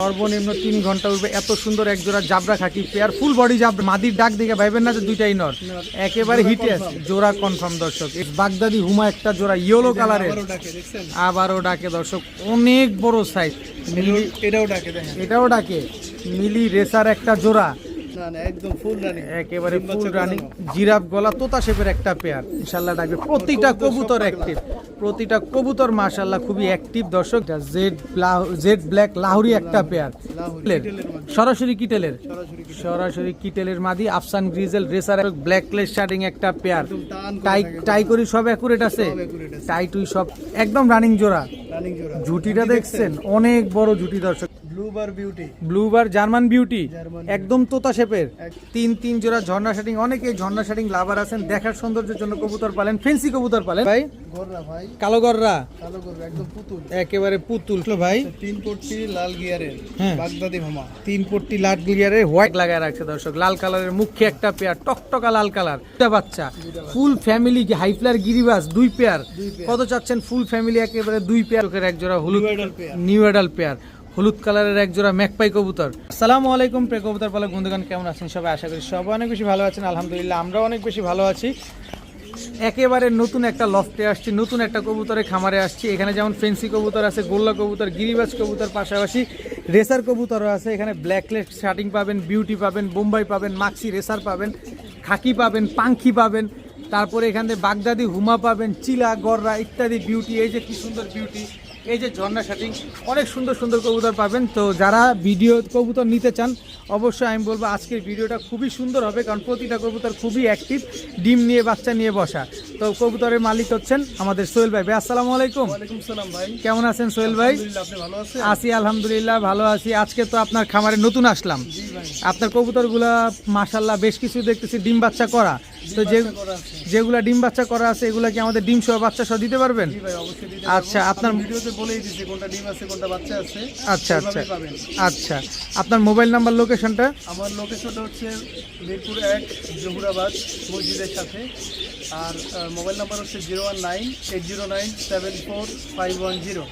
সর্বনিম্ন 3 ঘন্টা উঠবে। এত সুন্দর এক জোড়া জাবরা খাকি পেয়ার, ফুল বডি জাবরা। মাদির ডাক দেখে ভাইবেন না যে দুইটাই নর, একেবারে হিটে আছে, জোড়া কনফার্ম দর্শক। বাগদাদি হুমা একটা জোড়া ইয়েলো কালারের, আবারও ডাকে দর্শক, অনেক বড় সাইজ। এটাও ডাকে। মিলি রেসার একটা জোড়া, একেবারে ফুল রানিং, জিরাফ গলা, তোতা শেপের একটা পেয়ার। ইনশাআল্লাহ ডাকবে। প্রতিটা কবুতর অ্যাক্টিভ, প্রতিটা কবুতর মাশাআল্লাহ খুবই অ্যাক্টিভ দর্শক। জেড ব্ল্যাক লাহোরি একটা পেয়ার, সরাসরি কিটেলের মাদি। আফসান গ্রিজেল রেসার ব্ল্যাক লেস শার্টিং একটা পেয়ার। টাই করি সব অ্যাকুরেট আছে, টাই টুই সব একদম রানিং জোড়া। জুটিটা দেখছেন, অনেক বড় জুটি দর্শক। ব্লুবার জার্মান বিউটি, একদম তোতা শেপের। তিন জোড়া ঝর্ণা শাটিং। অনেকে ঝর্ণা শাটিং লাভার আছেন, দেখার সৌন্দর্যের জন্য কবুতর পালেন, ফেন্সি কবুতর পালেন ভাই। কালো গররা, একেবারে পুতুল ভাই। 3 পট্টি লাল গিয়ারের বাগদাদি হুমা, 3 পট্টি লাল গিয়ারের হোয়াইট লাগায় রাখছে দর্শক। লাল কালারের মুখে একটা পেয়ার, টকটকা লাল কালার, দুটা বাচ্চা। ফুল ফ্যামিলি হাইফ্লার গিরিবাস 2 পেয়ার। কত চাচ্ছেন? ফুল ফ্যামিলি একেবারে 2 পেয়ার, এক জোড়া হলুদ নিউ এডাল পেয়ার, হলুদ কালারের এক জোড়া ম্যাকপাই কবুতর। আসসালামু আলাইকুম প্রিয় কবুতর পালক বন্ধুগণ, কেমন আছেন সবাই? আশা করি সবাই অনেক বেশি ভালো আছেন। আলহামদুলিল্লাহ আমরা অনেক বেশি ভালো আছি। একেবারে নতুন একটা লফটে আসছি, নতুন একটা কবুতরের খামারে আসছি। এখানে যেমন ফেন্সি কবুতর আছে, গোল্লা কবুতর, গিরিবাজ কবুতর, পাশাপাশি রেসার কবুতরও আছে। এখানে ব্ল্যাকলেস শার্টিং পাবেন, বিউটি পাবেন, বোম্বাই পাবেন, মাক্সি রেসার পাবেন, খাকি পাবেন, পাঙ্খি পাবেন। তারপরে এখানে বাগদাদি হুমা পাবেন, চিলা গররা ইত্যাদি বিউটি। এই যে কি সুন্দর বিউটি, এই যে ঝর্ণা শাটিং, অনেক সুন্দর সুন্দর কবুতর পাবেন। তো যারা ভিডিও কবুতর নিতে চান, অবশ্যই আমি বলবো আজকের ভিডিওটা খুবই সুন্দর হবে, কারণ প্রতিটা কবুতর খুবই অ্যাক্টিভ, ডিম নিয়ে বাচ্চা নিয়ে বসা। তো কবুতরের মালিক হচ্ছেন আমাদের সোহেল ভাই। আসসালামু আলাইকুম। ওয়ালাইকুম সালাম ভাই, কেমন আছেন সোহেল ভাই? আপনি ভালো আছেন? আছি আলহামদুলিল্লাহ, ভালো আছি। আজকে তো আপনার খামারে নতুন আসলাম। আপনার কবুতরগুলা মাশাআল্লাহ বেশ কিছু দেখতেছি ডিম বাচ্চা করা। তো যেগুলা ডিম বাচ্চা করা আছে, এগুলা কি আমাদের ডিম সহ বাচ্চা সহ দিতে পারবেন? আচ্ছা, আপনার ভিডিওতে বলেই দিয়েছি কোনটা ডিম আছে কোনটা বাচ্চা আছে। আচ্ছা আচ্ছা আচ্ছা, আপনার মোবাইল নাম্বার, লোকেশনটা? আমার লোকেশনটা হচ্ছে মিরপুর 1 জহুরাবাদ মসজিদের সাথে। আর মোবাইল নাম্বার হচ্ছে 01980974510।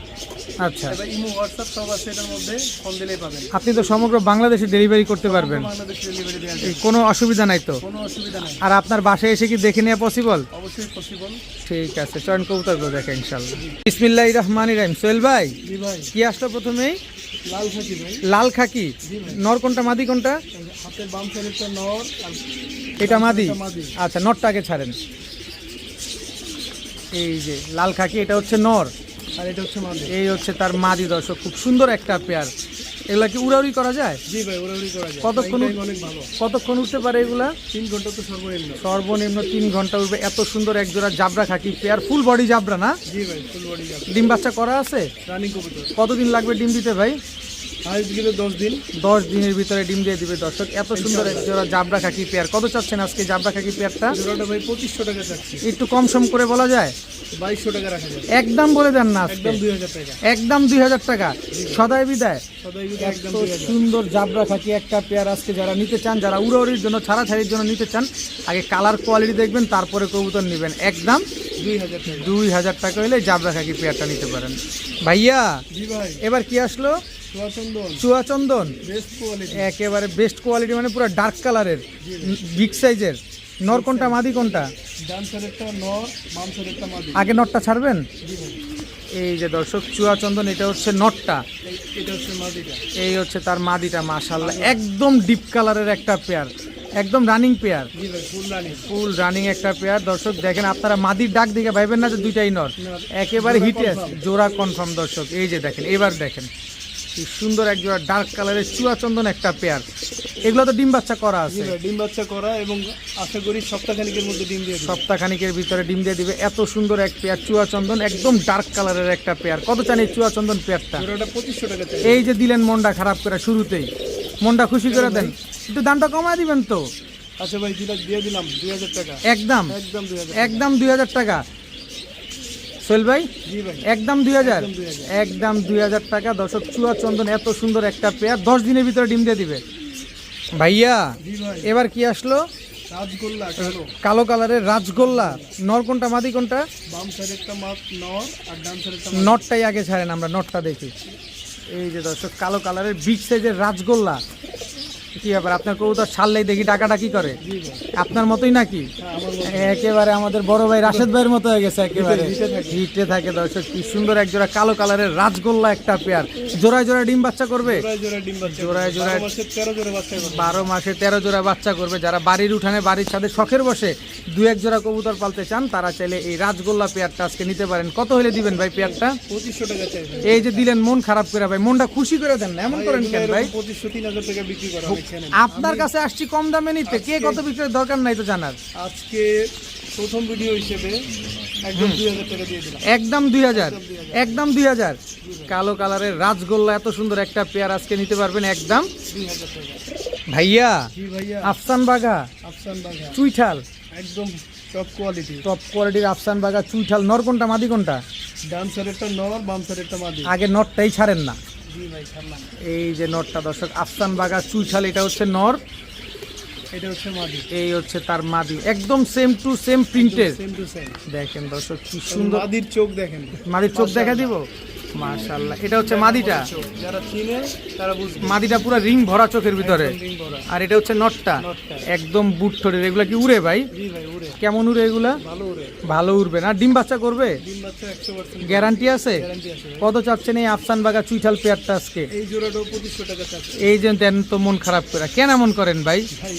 আচ্ছা, এবার ইমো হোয়াটসঅ্যাপ সব আছে, এটার মধ্যে ফোন দিলেই পাবেন। আপনি তো সমগ্র বাংলাদেশে ডেলিভারি করতে পারবেন, বাংলাদেশে ডেলিভারি দেওয়া যায়, কোনো অসুবিধা নাই তো? কোনো অসুবিধা নাই। আর আপনার বাসায় এসে কি দেখে নেওয়া পসিবল? অবশ্যই পসিবল। ঠিক আছে, চয়ন কবুতরগুলো দেখে ইনশাআল্লাহ। বিসমিল্লাহির রহমানির রহিম। সোহেল ভাই, জি ভাই। কি আসলো প্রথমেই? লাল খাকি ভাই। লাল খাকি, নর কোনটা মাদি কোনটা? হাতের বাম সাইডেরটা নর আর এটা মাদি। আচ্ছা, নরটা আগে ছাড়েন। এই যে লাল খাকি, এটা হচ্ছে নর আর এটা হচ্ছে মাদি। এই হচ্ছে তার মাদি দর্শক। খুব সুন্দর একটা পেয়ার। এগুলা কি উড়াউড়ি করা যায়? জি ভাই, উড়াউড়ি করা যায়। কতক্ষণ অনেক ভালো। কতক্ষণ উঠতে পারে এগুলা? 3 ঘন্টা তো সর্বনিম্ন। সর্বনিম্ন 3 ঘন্টা উঠবে। এত সুন্দর এক জোড়া জাবরা খাকি পেয়ার, ফুল বডি জাবরা না? জি ভাই, ফুল বডি জাবরা। ডিম বাচ্চা করা আছে? রানিং কবুতর। কতদিন লাগবে ডিম দিতে ভাই? হাইস্ট গেলে 10 দিন। 10 দিনের ভিতরে ডিম দিয়ে দিবে দর্শক। এত সুন্দর এক জোড়া জাবরা খাকি পেয়ার। কত চাচ্ছেন আজকে জাবরা খাকি পেয়ারটা? জোড়াটা ভাই 2500 টাকা চাচ্ছি। একটু কম সম করে বলা যায়? 2200 টাকা রাখা যাবে। একদম বলে দেন না, একদম 2000 টাকা। একদম 2000 টাকা সদাই বিদায়। সদাই বিদায় একদম এত 2000। সুন্দর জাবরা খাকি একটা পেয়ার আজকে যারা নিতে চান, যারা উড়াউড়ির জন্য, ছাড়াছাড়ির জন্য নিতে চান, আগে কালার কোয়ালিটি দেখবেন, তারপরে কবুতর নেবেন। একদম 2000 টাকা। 2000 টাকা হলে জাবরা খাকি পেয়ারটা নিতে পারেন। ভাইয়া, জি ভাই। এবার কি আসলো? চুয়াচন্দন। চুয়াচন্দন, বেস্ট কোয়ালিটি। একেবারে বেস্ট কোয়ালিটি, মানে পুরো ডার্ক কালারের, বিগ সাইজের। নর কোনটা মাদি কোনটা? ডান সাইডেরটা নর, বাম সাইডেরটা মাদি। আগে নটটা ছাড়বেন। জি ভাই। এই যে দর্শক চুয়াচন্দন, এটা হচ্ছে নটটা, এটা হচ্ছে মাদিটা। এই হচ্ছে তার মাদিটা। মাশাআল্লাহ একদম ডিপ কালারের একটা পেয়ার, একদম রানিং পেয়ার। জি ভাই, ফুল রানিং। ফুল রানিং একটা পেয়ার দর্শক। দেখেন আপনারা মাদির ডাক দেখে ভাইবেন না যে দুইটাই নর, একেবারে হিটে আছে, জোড়া কনফার্ম দর্শক। এই যে দেখেন, এবার দেখেন কি সুন্দর এক জোড়া ডার্ক কালারের চুয়াচন্দন একটা পেয়ার। এগুলো তো ডিম বাচ্চা করা আছে? ডিম বাচ্চা করা, এবং আশা করি সপ্তাহখানিকের মধ্যে ডিম দিয়ে দিবে। সপ্তাহখানিকের ভিতরে ডিম দিয়ে দিবে। এত সুন্দর এক পেয়ার চুয়াচন্দন, একদম ডার্ক কালারের একটা পেয়ার। কত চান এই চুয়াচন্দন পেয়ারটা? জোড়াটা 2500 টাকা চাই। এই যে দিলেন মনটা খারাপ করে শুরুতেই, মনটা খুশি করে দেন, একটু দামটা কমায় দিবেন তো। আচ্ছা ভাই, দিয়ে দিলাম 2000 টাকা। একদম একদম 2000। একদম 2000 টাকা। সোহেল ভাই, জি ভাই, একদম 2000, একদম 2000 টাকা দর্শক। চুয়াচন্দন এত সুন্দর একটা পেয়ার, 10 দিনের ভিতরে ডিম দিয়ে দিবে। ভাইয়া, জি ভাই। এবার কি আসলো? রাজগোল্লা কালো। কালো কালারের রাজগোল্লা। নর কোনটা মাদি কোনটা? বাম সাইডেরটা নর আর ডান সাইডেরটা নটটাই আগে ছাড়েন, আমরা নটটা দেখি। এই যে দর্শক কালো কালারের বিগ সাইজের রাজগোল্লা, কি ব্যাপার আপনার কবুতর ছাড়লেই দেখি ডাকাটা কি করে? জি ভাই, আপনার মতোই নাকি? আমার মতো। একেবারে আমাদের বড় ভাই রাশেদ ভাইয়ের মতো হয়ে গেছে, একেবারে হিটে থাকে। হিটে থাকে। দর্শক কি সুন্দর এক জোড়া কালো কালারের রাজগোল্লা একটা পেয়ার, জোড়ায় জোড়ায় ডিম বাচ্চা করবে। জোড়ায় জোড়ায় ডিম বাচ্চা জোড়ায় জোড়ায় 12 মাসে 13 জোড়া বাচ্চা করবে। 12 মাসে 13 জোড়া বাচ্চা করবে। যারা বাড়ির উঠানে বাড়ির ছাদে শখের বসে দু এক জোড়া কবুতর পালতে চান তারা চাইলে এই রাজগোল্লা পেয়ারটা আজকে নিতে পারেন। কত হলে দিবেন ভাই পেয়ারটা? 2500 টাকা চাই ভাই। এই যে দিলেন মন খারাপ করে ভাই, মনটা খুশি করে দেন না, এমন করেন কেন ভাই? 2500-3000 টাকা বিক্রি করা হয় এখানে। আপনার কাছে আসছি কম দামে নিতে, কে কত বিক্রির দরকার নাই তো জানার। আজকে প্রথম ভিডিও হিসেবে একদম 2000 টাকা দিয়ে দিলাম। একদম 2000, একদম 2000। কালো কালারের রাজগোল্লা এত সুন্দর একটা পেয়ার আজকে নিতে পারবেন একদম 2000 টাকা। ভাইয়া। জি ভাইয়া, আফসান বাগা আফসান বাঘা চুইঠাল, একদম টপ কোয়ালিটি। টপ কোয়ালিটির আফসান বাগা চুইঠাল। নর কোনটা মাদি কোনটা? ডান সাইডেরটা নর, বাম সাইডেরটা মাদি। আগে নটটাই ছাড়েন না। জি ভাই, ছাড়লাম। এই যে নটটা দর্শক আফসান বাগা চুইঠাল, এটা হচ্ছে নর, এটা হচ্ছে মাদি। এই হচ্ছে তার মাদি, একদম সেম টু সেম প্রিন্টের। Same to same. দেখেন দর্শক কি সুন্দর মাদির চোখ দেখেন। মাদির চোখ দেখা দিব। মাশাআল্লাহ, এটা হচ্ছে মাদিটা। যারা চিনে তারা বুঝবে। মাদিটা পুরো রিং ভরা চোখের ভিতরে, রিং ভরা। আর এটা হচ্ছে নটটা নটটা। একদম বুট ঠোঁটের। এগুলা কি উড়ে ভাই? জি ভাই, উড়ে। কেমন উড়ে এগুলা? ভালো উড়ে। ভালো উড়বে না? ডিম বাচ্চা করবে? ডিম বাচ্চা 100% গ্যারান্টি আছে? গ্যারান্টি আছে ভাই। কত চাচ্ছেন এই আফসান বাগা চুইঠাল পেয়ারটা আজকে? এই জোড়াটাও 2500 টাকা চাচ্ছে এই যে দেন তো মন খারাপ করে কেন এমন করেন ভাই? ভাই।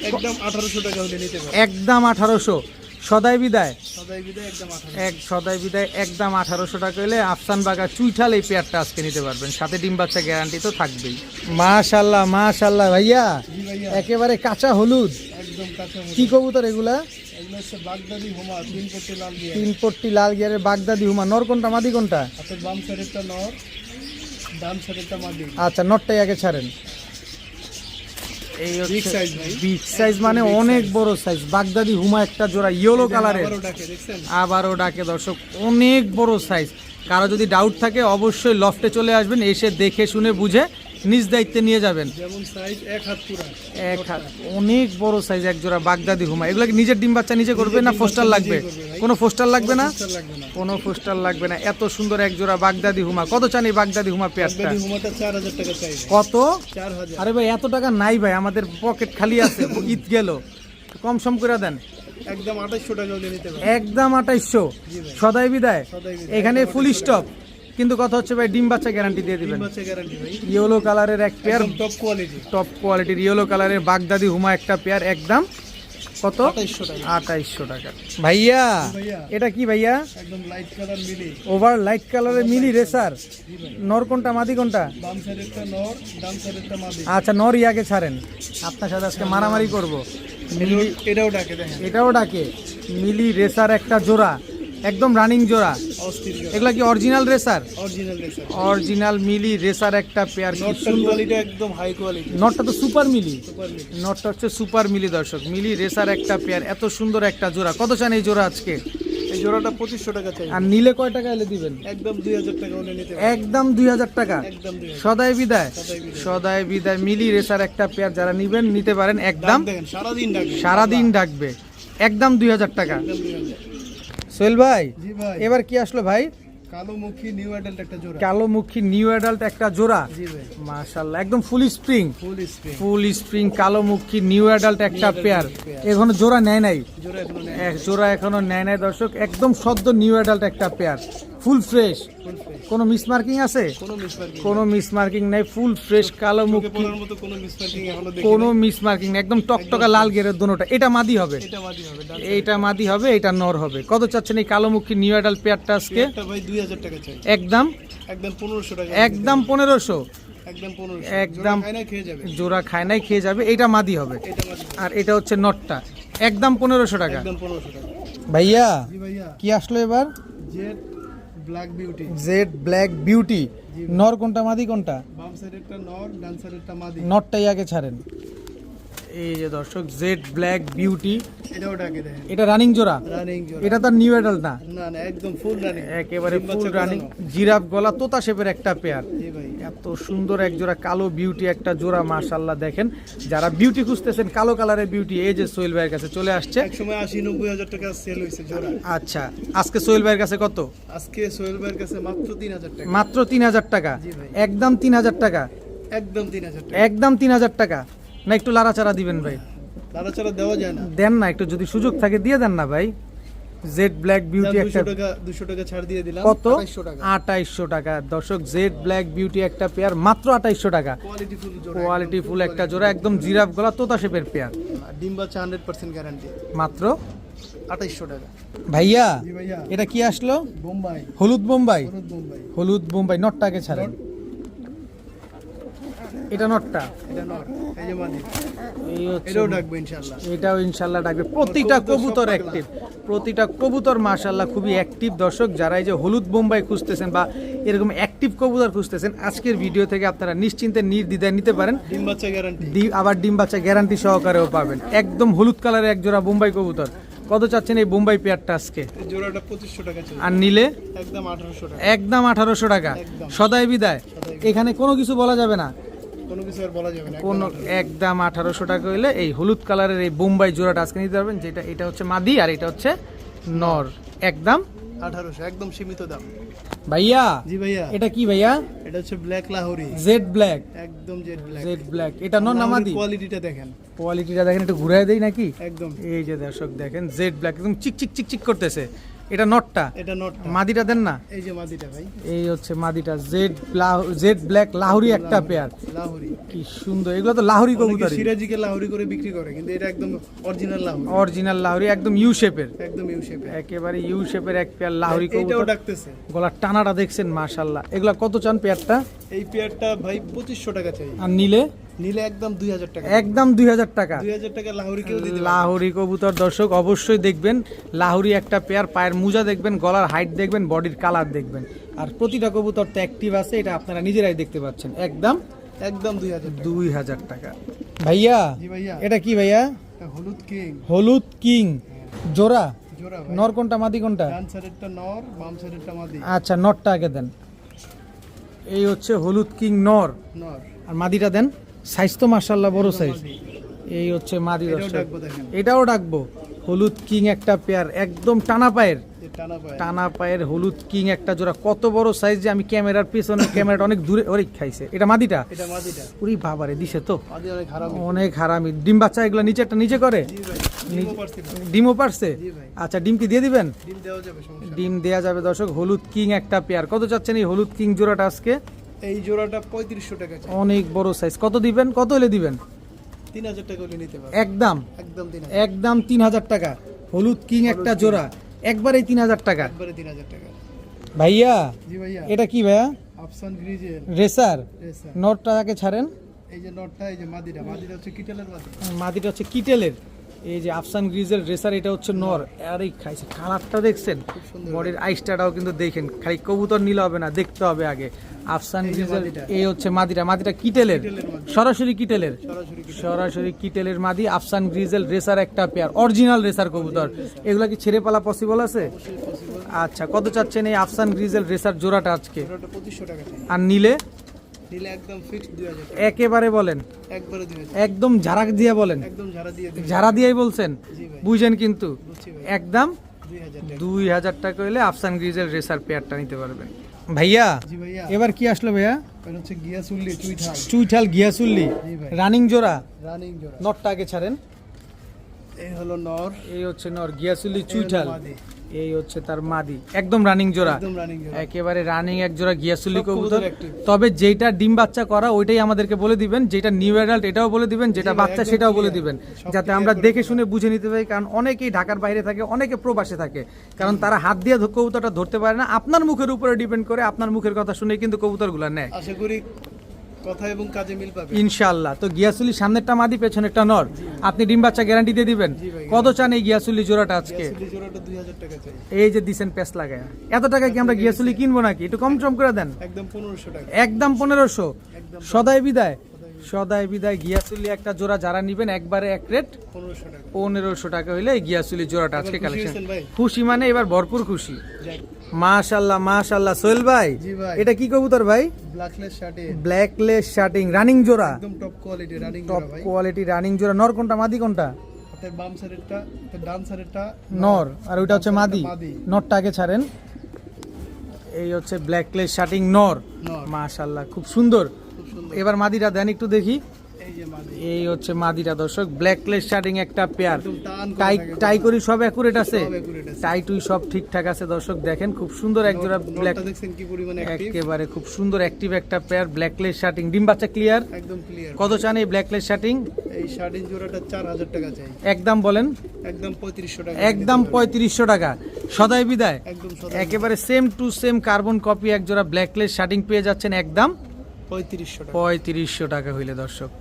একদম 1800 টাকা হলে নিতে পারবে। একদম 1800 সদাই বিদায়। সদাই বিদায় একদম 1800। এক সদাই বিদায় একদম 1800 টাকা হলে আফসান বাগা চুইঠাল এই পেয়ারটা আজকে নিতে পারবেন, সাথে ডিম বাচ্চা গ্যারান্টি তো থাকবেই। মাশাআল্লাহ মাশাআল্লাহ ভাইয়া, জি ভাইয়া, একেবারে কাঁচা হলুদ। একদম কাঁচা কি কবুতর এগুলা? এগুলো হচ্ছে বাগদাদি হোমা, 3 পট্টি লাল দিয়ে। 3 পট্টি লাল গিয়ারের বাগদাদি হুমা। নর কোনটা মাদি কোনটা? হাতের বাম সাইডেরটা নর, ডান সাইডেরটা মাদি। আচ্ছা নটটাই আগে ছাড়েন। এই Big size ভাই। বিগ সাইজ মানে একদম big অনেক size। বড় সাইজ। বাগদাদি হুমা একটা জোড়া ইয়েলো কালারের, আবারও ডাকে, দেখছেন? আবারও ডাকে দর্শক, অনেক বড় সাইজ। কারো যদি ডাউট থাকে অবশ্যই লফটে চলে আসবেন, এসে দেখে শুনে বুঝে নিজ দায়িত্বে নিয়ে যাবেন। যেমন সাইজ এক হাত পুরা। এক হাত, অনেক বড় সাইজ এক জোড়া বাগদাদি হুমা। এগুলো কি নিজের ডিম বাচ্চা নিজে করবে না ডিম ফোস্টার বাচ্চা লাগবে? নিজেই করবে ভাই। কোনো ফোস্টার লাগবে না? ফোস্টার লাগবে না। কোনো ফোস্টার লাগবে না। এত সুন্দর এক জোড়া বাগদাদি হুমা। কত চান এই বাগদাদি হুমা পেয়ারটা? বাগদাদি হোমাটা 4000 টাকা চাই ভাই। কত? 4000। আরে ভাই এত টাকা নাই ভাই, আমাদের পকেট খালি আছে, ঈদ গেল, কম সম করে দেন। একদম 2800 টাকা হলে নিতে পারবে। একদম 2800 জি ভাই। সদাই বিদায়। সদাই বিদায়। এখানে একদম ফুল 2800 স্টপ, কিন্তু কথা হচ্ছে ভাই ডিম বাচ্চা গ্যারান্টি দিয়ে ডিম দিবেন। বাচ্চা গ্যারান্টি ভাই। ইয়েলো কালারের এক পেয়ার, একদম টপ কোয়ালিটি। টপ কোয়ালিটির ইয়েলো কালারের বাগদাদি হুমা একটা পেয়ার, একদম কত? 2800 টাকা। 2800 টাকা। ভাইয়া ভাইয়া, এটা কি ভাইয়া? একদম লাইট কালার মিলি। ওভার লাইট কালারের মিলি রেসার। জি ভাই। নর কোনটা মাদি কোনটা? বাম সাইডেরটা নর, ডান সাইডেরটা মাদি। আচ্ছা নরই আগে ছাড়েন, আপনার সাথে আজকে মারামারি করব। মিলি, এটাও ডাকে দেখেন। এটাও ডাকে। মিলি রেসার একটা জোড়া, একদম রানিং জোড়া। অস্থির এগুলা কি original racer? Original racer. Original মিলি রেসার একটা পেয়ার। কি নটটার সুন্দর। কোয়ালিটি একদম হাই কোয়ালিটি। নটটা তো সুপার মিলি, সুপার মিলি। নটটা হচ্ছে সুপার মিলি দর্শক। মিলি রেসার একটা পেয়ার, এত সুন্দর একটা জোড়া। কত চান এই জোড়া আজকে? এই জোড়াটা 2500 টাকা চাই। আর নিলে কয় টাকা এলে দিবেন? একদম 2000 টাকা হলে নিতে পারবে। একদম 2000 টাকা। একদম 2000। সদাই বিদায়। সদাই বিদায়। সদাই বিদায়। মিলি রেসার একটা পেয়ার যারা নিবেন নিতে পারেন, একদম দাম দেখেন, সারাদিন ডাকে। সারাদিন ডাকবে, একদম 2000 টাকা। একদম 2000। সোহেল ভাই জি ভাই, এবার কি আসলো ভাই? কালো মুখী নিউ অ্যাডাল্ট একটা জোড়া। কালো মুখী নিউ অ্যাডাল্ট একটা জোড়া। জি ভাই, মাশাআল্লাহ, একদম ফুল স্প্রিং, ফুল স্প্রিং। ফুল স্প্রিং কালো মুখী নিউ অ্যাডাল্ট একটা adult পেয়ার। পেয়ার। এখনো জোড়া নেয় নাই, জোড়া এখনো নেই। এক জোড়া এখনো নেয় নাই দর্শক, একদম সদ্য নিউ অ্যাডাল্ট একটা pair, full fresh. Full fresh. কোনো মিসমার্কিং আছে? কোনো মিসমার্কিং। কোনো মিসমার্কিং নাই, ফুল ফ্রেশ কালো চোখে মুখী, পড়ার মতো কোনো মিসমার্কিং এখনো দেখি কোনো নাই। মিসমার্কিং, একদম টকটকা লাল গেরের দোনোটা। এটা মাদি হবে, এটা মাদি হবে। ডান এইটা মাদি হবে, এটা নর হবে। কত চাচ্ছেন এই কালো মুখী নিউ অ্যাডাল্ট পেয়ারটা আজকে? একটা ভাই 2000 টাকা চাই। একদম একদম 1500 টাকা। একদম 1500। একদম 1500। একদম। জোড়া খায় না খেয়ে যাবে। জোড়া খায় নাই খেয়ে যাবে, এইটা মাদি হবে। এটা মাদি হবে। আর এটা হচ্ছে নটটা, একদম 1500 টাকা। একদম 1500 টাকা। ভাইয়া জি ভাইয়া, কি আসলো এবার? Jet black beauty. Jet black beauty. নর কোনটা মাদি কোনটা? বাম সাইডেরটা নর, ডান সাইডেরটা মাদি। নটটাই আগে ছাড়েন। এই যে দর্শক জেড ব্ল্যাক বিউটি, এটাও ডাকে দেখেন। এটা রানিং জোড়া। রানিং জোড়া। এটা তার নিউ অ্যাডাল্ট না, না না, একদম ফুল রানিং। একেবারে ডিম ফুল বাচ্চা রানিং। করানো। জিরাফ গলা তোতা শেপের একটা পেয়ার। জি ভাই, এত সুন্দর এক জোড়া কালো বিউটি একটা জোড়া, মাশাআল্লাহ। দেখেন যারা বিউটি খুঁজতেছেন, কালো কালারের বিউটি, এই যে সোহেল ভাইয়ের কাছে চলে আসছে। এক সময় 80-90 হাজার টাকা সেল হয়েছে জোড়া। আচ্ছা, আজকে সোহেল ভাইয়ের কাছে কত? আজকে সোহেল ভাইয়ের কাছে মাত্র 3000 টাকা। মাত্র 3000 টাকা? জি ভাই। একদম 3000 টাকা? একদম 3000 টাকা। একদম 3000 টাকা না? একটু লাড়াচাড়া দিবেন ভাই? লাড়াচাড়া দেওয়া যায় না। দেন না, একটু যদি সুযোগ থাকে দিয়ে দেন না ভাই। জেড ব্ল্যাক বিউটি একটা 200 টাকা ছাড় দিয়ে দিলাম। কত? 2800 টাকা। 2800 টাকা দর্শক। জেড ব্ল্যাক বিউটি একটা পেয়ার মাত্র 2800 টাকা। কোয়ালিটি ফুল জোড়া। কোয়ালিটি ফুল একটা জোড়া, একদম জিরাফ গলা তোতা শেপের পেয়ার, ডিম বাচ্চা 100% গ্যারান্টি। মাত্র 2800 টাকা। ভাইয়া জি ভাইয়া। এটা কি আসলো? বোম্বাই। হলুদ বোম্বাই। হলুদ বোম্বাই। হলুদ বোম্বাই নটটাকে ছাড়েন। এটা নটটা, এটা নর। এই যে মাদি। এই হচ্ছে, এটাও ডাকবো ইনশাআল্লাহ। এটাও ইনশাল্লাহ ডাকবে। প্রতিটা কবুতর সব কবুতর পাগলা। অ্যাক্টিভ, প্রতিটা কবুতর মাশাআল্লাহ খুবই অ্যাক্টিভ। দর্শক যারা এই যে হলুদ বোম্বাই খুঁজতেছেন বা এরকম অ্যাক্টিভ কবুতর খুঁজতেছেন, আজকের ভিডিও থেকে আপনারা নিশ্চিন্তে নির্দ্বিধায় নিতে পারেন। ডিম বাচ্চা গ্যারান্টি। আবার ডিম বাচ্চা গ্যারান্টি সহকারেও পাবেন। একদম হলুদ কালারের এক জোড়া বোম্বাই কবুতর। কত চাচ্ছেন এই বোম্বাই পেয়ারটা আজকে? এই জোড়াটা 2500 টাকা ছিল। আর নিলে একদম 1800 টাকা। একদম 1800 টাকা। একদম। সদাই বিদায়, সদাই। এখানে কোনো কিছু বলা যাবে না, কোনো কিছু আর বলা যাবে না। কোনো একদম 1800 টাকা হইলে এই হলুদ কালারের এই বোম্বাই জোড়াটা আজকে নিতে পারবেন। যেটা এটা হচ্ছে মাদি আর এটা হচ্ছে নর। একদম 1800 একদম সীমিত দাম। ভাইয়া জি ভাইয়া। এটা কি ভাইয়া? এটা হচ্ছে ব্ল্যাক লাহোরি। Jet black. একদম জেড ব্ল্যাক। জেড ব্ল্যাক, এটা নর না মাদি? কোয়ালিটিটা দেখেন। কোয়ালিটিটা দেখেন, একটু ঘুরাই দেই নাকি? একদম। এই যে দর্শক দেখেন জেড ব্ল্যাক, একদম চিক চিক চিক চিক করতেছে। এটা নটটা, এটা নট। মাদিটা দেন না? এই যে মাদিটা ভাই। এই হচ্ছে মাদিটা। জেড ব্ল্যাক লাহোরি একটা পেয়ার, লাহোরি। কি সুন্দর। এগুলো তো লাহোরি অনেকে কবুতর, সিরাজিকে লাহোরি করে বিক্রি করে, কিন্তু এটা একদম অরিজিনাল লাহোরি। অরিজিনাল লাহোরি, একদম ইউ শেপের, একদম ইউ শেপে। একেবারে ইউ শেপের এক পেয়ার লাহোরি এটাও কবুতর। ডাকতেছে। গলার টানাটা দেখছেন মাশাআল্লাহ। এগুলা কত চান পেয়ারটা? এই পেয়ারটা ভাই 2500 টাকা চাই। আর নিলে? নিলে একদম 2000 টাকা। একদম 2000 টাকা। 2000 টাকা লাহোরি কেউ দিতে পারবে না। লাহোরি কবুতর দর্শক অবশ্যই দেখবেন। লাহোরি একটা পেয়ার, পায়ের মুজা দেখবেন, গলার হাইট দেখবেন, বডির কালার দেখবেন। আর প্রতিটা কবুতর তো অ্যাক্টিভ আছে, এটা আপনারা নিজেরাই দেখতে পাচ্ছেন। একদম একদম 2000 টাকা। 2000 টাকা। ভাইয়া জি ভাইয়া। এটা কি ভাইয়া? এটা হলুদ কিং। হলুদ কিং জোড়া? জোড়া ভাই। নর কোনটা মাদি কোনটা? ডান সাইডেরটা নর, বাম সাইডেরটা মাদি। আচ্ছা, নরটা আগে দেন। এই হচ্ছে হলুদ কিং নর, নর। আর মাদিটা দেন। সাইজ তো মাশাআল্লাহ বড় সাইজ। মাদি। এই হচ্ছে মাদি এটাও দর্শক। ডাকবো দেখেন। এটাও ডাকবো। হলুদ কিং একটা পেয়ার, একদম টানা পায়ের, যে টানা পায়। টানা পায়ের হলুদ কিং একটা জোড়া। কত বড় সাইজ যে আমি ক্যামেরার পিছনে, ক্যামেরাটা অনেক দূরে। ওরে খাইছে এটা মাদিটা। এটা মাদিটা। ওরে বাবারে দিছে তো, মাদি অনেক খারাপ। অনেক হারামি। ডিম বাচ্চা এগুলো নিচে একটা নিচে করে? জি ভাই। ডিমও পারছি ভাই। ডিমও পারছে? জি ভাই। আচ্ছা, ডিম কি দিয়ে দিবেন? ডিম দেওয়া যাবে, সমস্যা নেই। ডিম দেয়া যাবে দর্শক। হলুদ কিং একটা পেয়ার। কত চাচ্ছেন এই হলুদ কিং জোড়াটা আজকে? এই জোড়াটা 3500 টাকা চাই। অনেক বড় সাইজ। কত দিবেন? কত হলে দিবেন? 3000 টাকা হলে নিতে পারবে। একদম একদম 3000। একদম 3000 টাকা। হলুদ কিং একটা জোড়া, একবারেই 3000 টাকা। একবারে 3000 টাকা। ভাইয়া জি ভাইয়া। এটা কি ভাইয়া? আফসান গ্রিজেল। রেসার? রেসার। নটটাকে ছাড়েন। এই যে নটটা, এই যে মাদিটা। মাদিটা হচ্ছে কিটেলের মাদি। মাদিটা হচ্ছে কিটেলের। এই যে আফসান গ্রিজেল রেসার, এটা হচ্ছে নর। আরে খাইছে, কালারটা দেখছেন, খুব সুন্দর। বডির আইসটাটাও কিন্তু দেখেন। খালি কবুতর নিলে হবে না, দেখতে হবে আগে। আফসান এই যে গ্রিজেল, মাদিটা। এই হচ্ছে মাদিটা। মাদিটা কিটেলের, কিটেলের মাদি। সরাসরি কিটেলের, সরাসরি কিটেল। সরাসরি কিটেলের মাদি। আফসান গ্রিজেল রেসার একটা পেয়ার, অরিজিনাল রেসার কবুতর। এগুলা কি ছেড়ে পালা পসিবল আছে? অবশ্যই পসিবল। আচ্ছা, কত চাচ্ছেন এই আফসান গ্রিজেল রেসার জোড়াটা আজকে? জোড়াটা 2500 টাকা চাই। আর নিলে? নিলে একদম ফিক্সড 2000 টাকা। একেবারে বলেন, একবারে 2000। একদম ঝাড়া দিয়ে বলেন। একদম ঝাড়া দিয়ে দিবেন। ঝাড়া দিয়েই বলছেন, জি ভাই। বুঝেন কিন্তু। বুঝছি ভাই। একদম 2000 টাকা। 2000 টাকা হলে আফসান গ্রিজেল রেসার পেয়ারটা নিতে পারবেন। ভাইয়া জি ভাইয়া। এবার কি আসলো ভাইয়া? এটা হচ্ছে গিয়াসুল্লি চুইঠাল। চুইঠাল গিয়াসুল্লি জি ভাই। রানিং জোড়া। রানিং জোড়া। নটটা আগে ছাড়েন। এই হলো নর। এই হচ্ছে নর গিয়াসুল্লি এই হলো চুইঠাল। মাদি। এই হচ্ছে তার মাদি, একদম রানিং জোড়া। একদম রানিং জোড়া। একেবারে রানিং এক জোড়া গিয়াসুল্লি সব কবুতর। কবুতর active। তবে যেটা ডিম বাচ্চা করা ওইটাই আমাদেরকে বলে দিবেন, যেটা নিউ অ্যাডাল্ট এটাও বলে দিবেন, যেটা জি ভাই, বাচ্চা একদম সেটাও বলে clear। দিবেন, সব যাতে clear আমরা করে দেখে দিবেন। শুনে বুঝে নিতে পারি। কারণ অনেকেই ঢাকার বাইরে থাকে, অনেকে প্রবাসে থাকে, কারণ তারা হাত দিয়ে কবুতরটা ধরতে পারে না। আপনার মুখের উপরে ডিপেন্ড করে, আপনার মুখের কথা শুনে কিন্তু কবুতরগুলো নেয় আশা করি কথা এবং কাজে মিল পাবে। ইনশাআল্লাহ। তো গিয়াসুলি সামনেরটা মাদি, পেছনেরটা নর। আপনি ডিম বাচ্চা গ্যারান্টি দিয়ে দিবেন? জি ভাই। কত চান এই গিয়াসুলি জোড়াটা আজকে? গিয়াসুল্লি জোড়াটা 2000 টাকা চাই। এই যে দিছেন পেস লাগায়, এত টাকায় কি আমরা গিয়াসুলি কিনবো নাকি? একটু কম টম করে দেন। একদম 1500 টাকা। একদম 1500। একদম সদাই বিদায়। সদাই বিদায় গিয়াসুলি একটা জোড়া যারা নিবেন একবারে এক রেট 1500 1500 টাকা। টাকা হইলে এই গিয়াসুলি জোড়াটা আজকে এবার খুশি কালেকশন। হয়েছেন ভাই? খুশি মানে এবার ভরপুর খুশি। যাক, মাশাআল্লাহ মাশাআল্লাহ। সোহেল ভাই জি ভাই। এটা কি কবুতর ভাই? ব্ল্যাকলেস শার্টে ব্ল্যাকলেস শার্টিং রানিং জোড়া, একদম টপ কোয়ালিটি রানিং টপ জোড়া ভাই। কোয়ালিটি রানিং জোড়া। নর কোনটা মাদি কোনটা? হাতের বাম সাইডেরটা, হাতের ডান সাইডেরটা নর আর ওইটা হচ্ছে মাদি। মাদি। নরটা আগে ছাড়েন। এই হচ্ছে ব্ল্যাকলেস শার্টিং নর। নর। মাশাআল্লাহ খুব সুন্দর। খুব সুন্দর। এবার মাদিটা দেন একটু দেখি। এই যে মাদি। এই হচ্ছে মাদিটা দর্শক, ব্ল্যাকলেস শার্টিং একটা পেয়ার। একদম টান করে টাই থাকে। টাই করি সব অ্যাকুরেট আছে, সব accurate আছে। টাই টুই সব ঠিকঠাক আছে দর্শক। দেখেন খুব সুন্দর এক জোড়া ব্ল্যাক, নটটা দেখছেন কি পরিমাণে অ্যাক্টিভ, একেবারে খুব সুন্দর অ্যাক্টিভ একটা পেয়ার ব্ল্যাকলেস শার্টিং। ডিম বাচ্চা ক্লিয়ার। একদম ক্লিয়ার। কত চান এই ব্ল্যাকলেস শার্টিং? এই শার্টিন জোড়াটা 4000 টাকা চাই। একদম বলেন। একদম 3500 টাকা। একদম 3500 টাকা। সদাই বিদায় একদম একেবারে same to same carbon copy এক জোড়া ব্ল্যাকলেস শার্টিং পেয়ে যাচ্ছেন একদম 3500 টাকা। 3500 টাকা হইলে দর্শক।